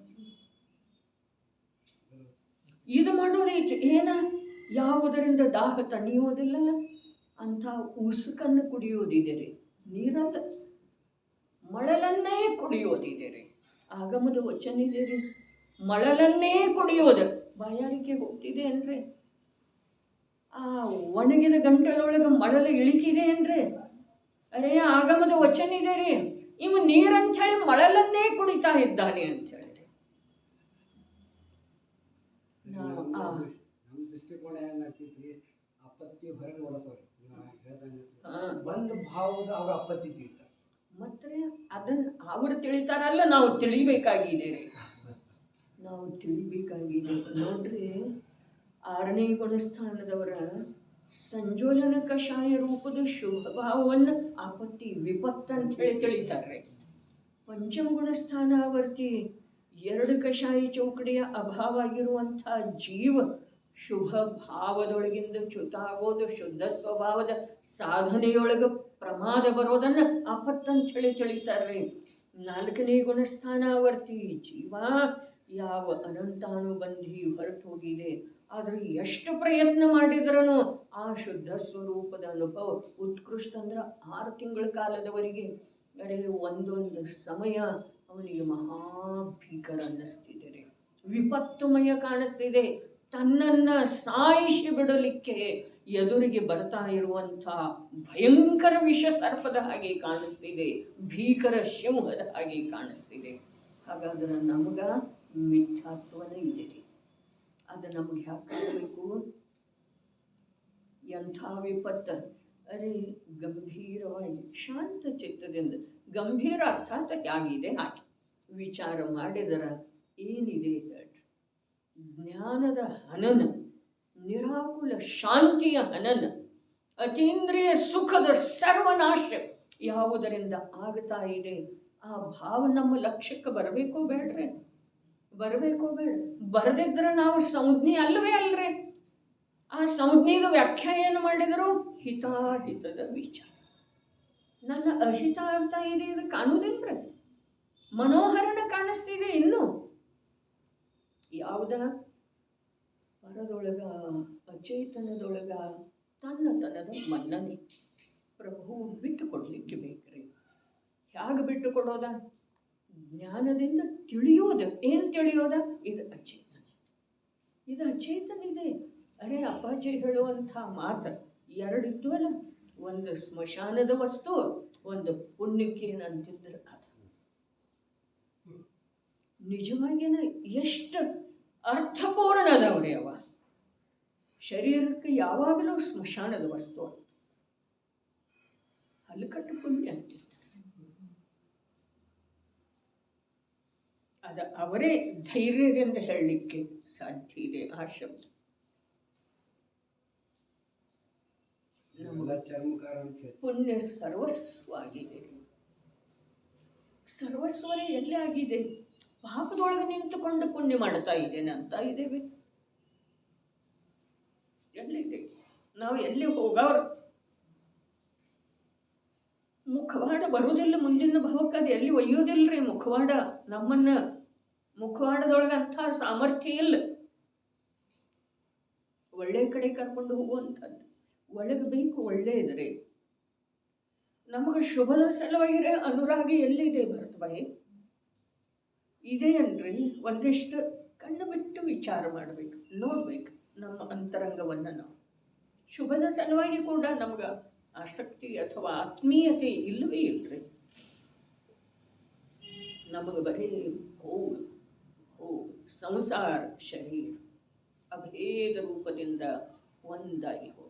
ಇದು ಮಾಡೋದೈತಿ. ಏನ ಯಾವುದರಿಂದ ದಾಹ ತಣಿಯೋದಿಲ್ಲ ಅಂಥ ಉಸುಕನ್ನು ಕುಡಿಯೋದಿದೆ ರೀ. ನೀರಲ್ಲ, ಮಳಲನ್ನೇ ಕುಡಿಯೋದಿದೆ ರೀ. ಆಗಮದ ವಚನ ಇದೆ ರೀ, ಮಳಲನ್ನೇ ಕುಡಿಯೋದು. ಬಾಯಾರಿಕೆ ಹೋಗ್ತಿದೆ ಅನ್ರಿ, ಆ ಒಣಗಿದ ಗಂಟಲೊಳಗೆ ಮಳಲು ಇಳಿತಿದೆ ಅನ್ರಿ. ಅರೆ ಆಗಮದ ವಚನ ಇದೆ ರೀ, ಇವು ನೀರಂಥೇಳಿ ಮಳಲನ್ನೇ ಕುಡಿತಾ ಇದ್ದಾನೆ ಅಂಥೇಳಿ. ನಮ್ಮ ದೃಷ್ಟಿಕೋನ ಏನಾಗ್ತೈತಿ, ಅಪತ್ತಿ ಹೊರಗೆ ನೋಡತ್ತವ್ರಿ. ಬಂದ ಭಾವದ ಅವ್ರ ಅಪತ್ತಿ ತಿಳಿತಾರೆ. ಮತ್ತೆ ಅದನ್ನು ಅವರು ತಿಳಿತಾರಲ್ಲ, ನಾವು ತಿಳಿಬೇಕಾಗಿದೆ ರೀ. ನೋಡ್ರಿ, 6ನೇ ಗುಣಸ್ಥಾನದವರ ಸಂಜೋಲನ ಕಷಾಯ ರೂಪದ ಶುಭ ಭಾವವನ್ನು ಆಪತ್ತಿ ವಿಪತ್ತು ಅಂತ ಹೇಳಿ ತಿಳಿತಾರೆ. ಪಂಚಮ ಗುಣಸ್ಥಾನಾವರ್ತಿ 2 ಕಷಾಯ ಚೌಕಡಿಯ ಅಭಾವ ಆಗಿರುವಂಥ ಜೀವ ಶುಭ ಭಾವದೊಳಗಿಂದ ಚ್ಯುತ ಆಗೋದು, ಶುದ್ಧ ಸ್ವಭಾವದ ಸಾಧನೆಯೊಳಗೆ ಪ್ರಮಾದ ಬರೋದನ್ನು ಆಪತ್ತಂತ ಹೇಳಿ ತಿಳಿತಾರೆ. 4ನೇ ಗುಣಸ್ಥಾನಾವರ್ತಿ ಜೀವ ಯಾವ ಅನಂತಾನುಬಂಧಿ ಹೊರಟು ಹೋಗಿದೆ, ಆದರೆ ಎಷ್ಟು ಪ್ರಯತ್ನ ಮಾಡಿದ್ರೂ ಆ ಶುದ್ಧ ಸ್ವರೂಪದ ಅನುಭವ ಉತ್ಕೃಷ್ಟ ಅಂದ್ರೆ 6 ತಿಂಗಳ ಕಾಲದವರೆಗೆ. ಅರೆ ಒಂದೊಂದು ಸಮಯ ಅವನಿಗೆ ಮಹಾಭೀಕರ ಅನ್ನಿಸ್ತಿದೆ ರೀ, ವಿಪತ್ತುಮಯ ಕಾಣಿಸ್ತಿದೆ. ತನ್ನನ್ನು ಸಾಯಿಸಿ ಬಿಡಲಿಕ್ಕೆ ಎದುರಿಗೆ ಬರ್ತಾ ಇರುವಂಥ ಭಯಂಕರ ವಿಷ ಸರ್ಪದ ಹಾಗೆ ಕಾಣಿಸ್ತಿದೆ, ಭೀಕರ ಸಿಂಹದ ಹಾಗೆ ಕಾಣಿಸ್ತಿದೆ. ಹಾಗಾದ್ರೆ ನಮಗ ಮಿಥ್ಯಾತ್ವನೇ ಇದೆ ರೀ. ಅದು ನಮಗೆ ಯಾಕಾಗಬೇಕು? ಎಂಥ ವಿಪತ್ತು! ಅರೆ ಗಂಭೀರವಾಗಿ ಶಾಂತ ಚಿತ್ತದಿಂದ, ಗಂಭೀರ ಅರ್ಥಾತ್ ಹೇಗಿದೆ ಹಾಗೆ ವಿಚಾರ ಮಾಡಿದರೆ ಏನಿದೆ ಹೇಳ್ರಿ. ಜ್ಞಾನದ ಹನನ, ನಿರಾಕುಲ ಶಾಂತಿಯ ಹನನ, ಅತೀಂದ್ರಿಯ ಸುಖದ ಸರ್ವನಾಶ ಯಾವುದರಿಂದ ಆಗ್ತಾ ಇದೆ, ಆ ಭಾವ ನಮ್ಮ ಲಕ್ಷ್ಯಕ್ಕೆ ಬರಬೇಕೋ ಬೇಡ್ರಿ? ಬರಬೇಕೋ ಬೇಡ? ಬರದಿದ್ರೆ ನಾವು ಸಂಜ್ಞೆ ಅಲ್ರಿ. ಆ ಸಂಜ್ಞೆಗೆ ವ್ಯಾಖ್ಯಾ ಏನು ಮಾಡಿದರು? ಹಿತಾಹಿತದ ವಿಚಾರ. ನನ್ನ ಅಹಿತ ಆಗ್ತಾ ಇದೆ, ಇದು ಕಾಣುವುದಿಲ್ರಿ. ಮನೋಹರನ ಕಾಣಿಸ್ತಿದೆ. ಇನ್ನು ಯಾವುದ ಪರದೊಳಗ ಅಚೇತನದೊಳಗ ತನ್ನತನದ ಮನ್ನಣೆ ಪ್ರಭು ಬಿಟ್ಟು ಕೊಡ್ಲಿಕ್ಕೆ ಬೇಕ್ರಿ. ಹೇಗೆ ಬಿಟ್ಟು ಕೊಡೋದ? ಜ್ಞಾನದಿಂದ ತಿಳಿಯೋದು. ಏನು ತಿಳಿಯೋದ? ಇದು ಅಚೇತನ, ಇದು ಅಚೇತನ ಇದೆ. ಅರೆ ಅಪ್ಪಾಜಿ ಹೇಳುವಂಥ ಮಾತು 2 ಇದ್ವಲ್ಲ, ಒಂದು ಸ್ಮಶಾನದ ವಸ್ತು, ಒಂದು ಪುಣ್ಯಕ್ಕೆ ಏನಂತಿದ್ರೆ ಅದು ನಿಜವಾಗಿನ ಎಷ್ಟು ಅರ್ಥಪೂರ್ಣ ಅದಾವ್ರಿ ಅವ. ಶರೀರಕ್ಕೆ ಯಾವಾಗಲೂ ಸ್ಮಶಾನದ ವಸ್ತು, ಹಲಕಟ್ಟು ಪುಣ್ಯ ಅಂತಿರ್ತಾರೆ. ಅವರೇ ಧೈರ್ಯದಿಂದ ಹೇಳಲಿಕ್ಕೆ ಸಾಧ್ಯ ಇದೆ ಆ ಶಬ್ದ. ಎಲ್ಲ ಚರ್ಮಕಾರ ಅಂತ ಹೇಳಿ ಪುಣ್ಯ ಸರ್ವಸ್ವಾಗಿದೆ. ಸರ್ವಸ್ವರೇ ಎಲ್ಲಿ ಆಗಿದೆ? ಪಾಪದೊಳಗೆ ನಿಂತುಕೊಂಡು ಪುಣ್ಯ ಮಾಡ್ತಾ ಇದ್ದೇನೆ ಅಂತ ಇದ್ದೇವೆ. ಎಲ್ಲಿದೆ? ನಾವು ಎಲ್ಲಿ ಹೋಗವ್ರು? ಮುಖವಾಡ ಬರುವುದಿಲ್ಲ ಮುಂದಿನ ಭಾವಕ್ಕೆ, ಅದು ಎಲ್ಲಿ ಒಯ್ಯೋದಿಲ್ಲರಿ ಮುಖವಾಡ. ನಮ್ಮನ್ನ ಮುಖವಾಡದೊಳಗೆ ಅಂಥ ಸಾಮರ್ಥ್ಯ ಇಲ್ಲ ಒಳ್ಳೆ ಕಡೆ ಕರ್ಕೊಂಡು ಹೋಗುವಂಥದ್ದು. ಒಳಗೆ ಬೇಕು ಒಳ್ಳೆಯದ್ರೆ. ನಮಗೆ ಶುಭದ ಸಲುವಾಗಿರೇ ಅನುರಾಗಿ ಎಲ್ಲಿದೆ ಭರತಭಾಯಿ? ಇದೆಯನ್ರಿ? ಒಂದಿಷ್ಟು ಕಣ್ಣು ಬಿಟ್ಟು ವಿಚಾರ ಮಾಡಬೇಕು, ನೋಡ್ಬೇಕು ನಮ್ಮ ಅಂತರಂಗವನ್ನು. ನಾವು ಶುಭದ ಸಲುವಾಗಿ ಕೂಡ ನಮ್ಗೆ ಆಸಕ್ತಿ ಅಥವಾ ಆತ್ಮೀಯತೆ ಇಲ್ಲವೇ ಇಲ್ಲರಿ. ನಮಗೆ ಬರೀ ಹೋಗು ಸಂಸಾರ ಶರೀರ ಅಭೇದ ರೂಪದಿಂದ ಒಂದಾಗಿ ಹೋಗಿ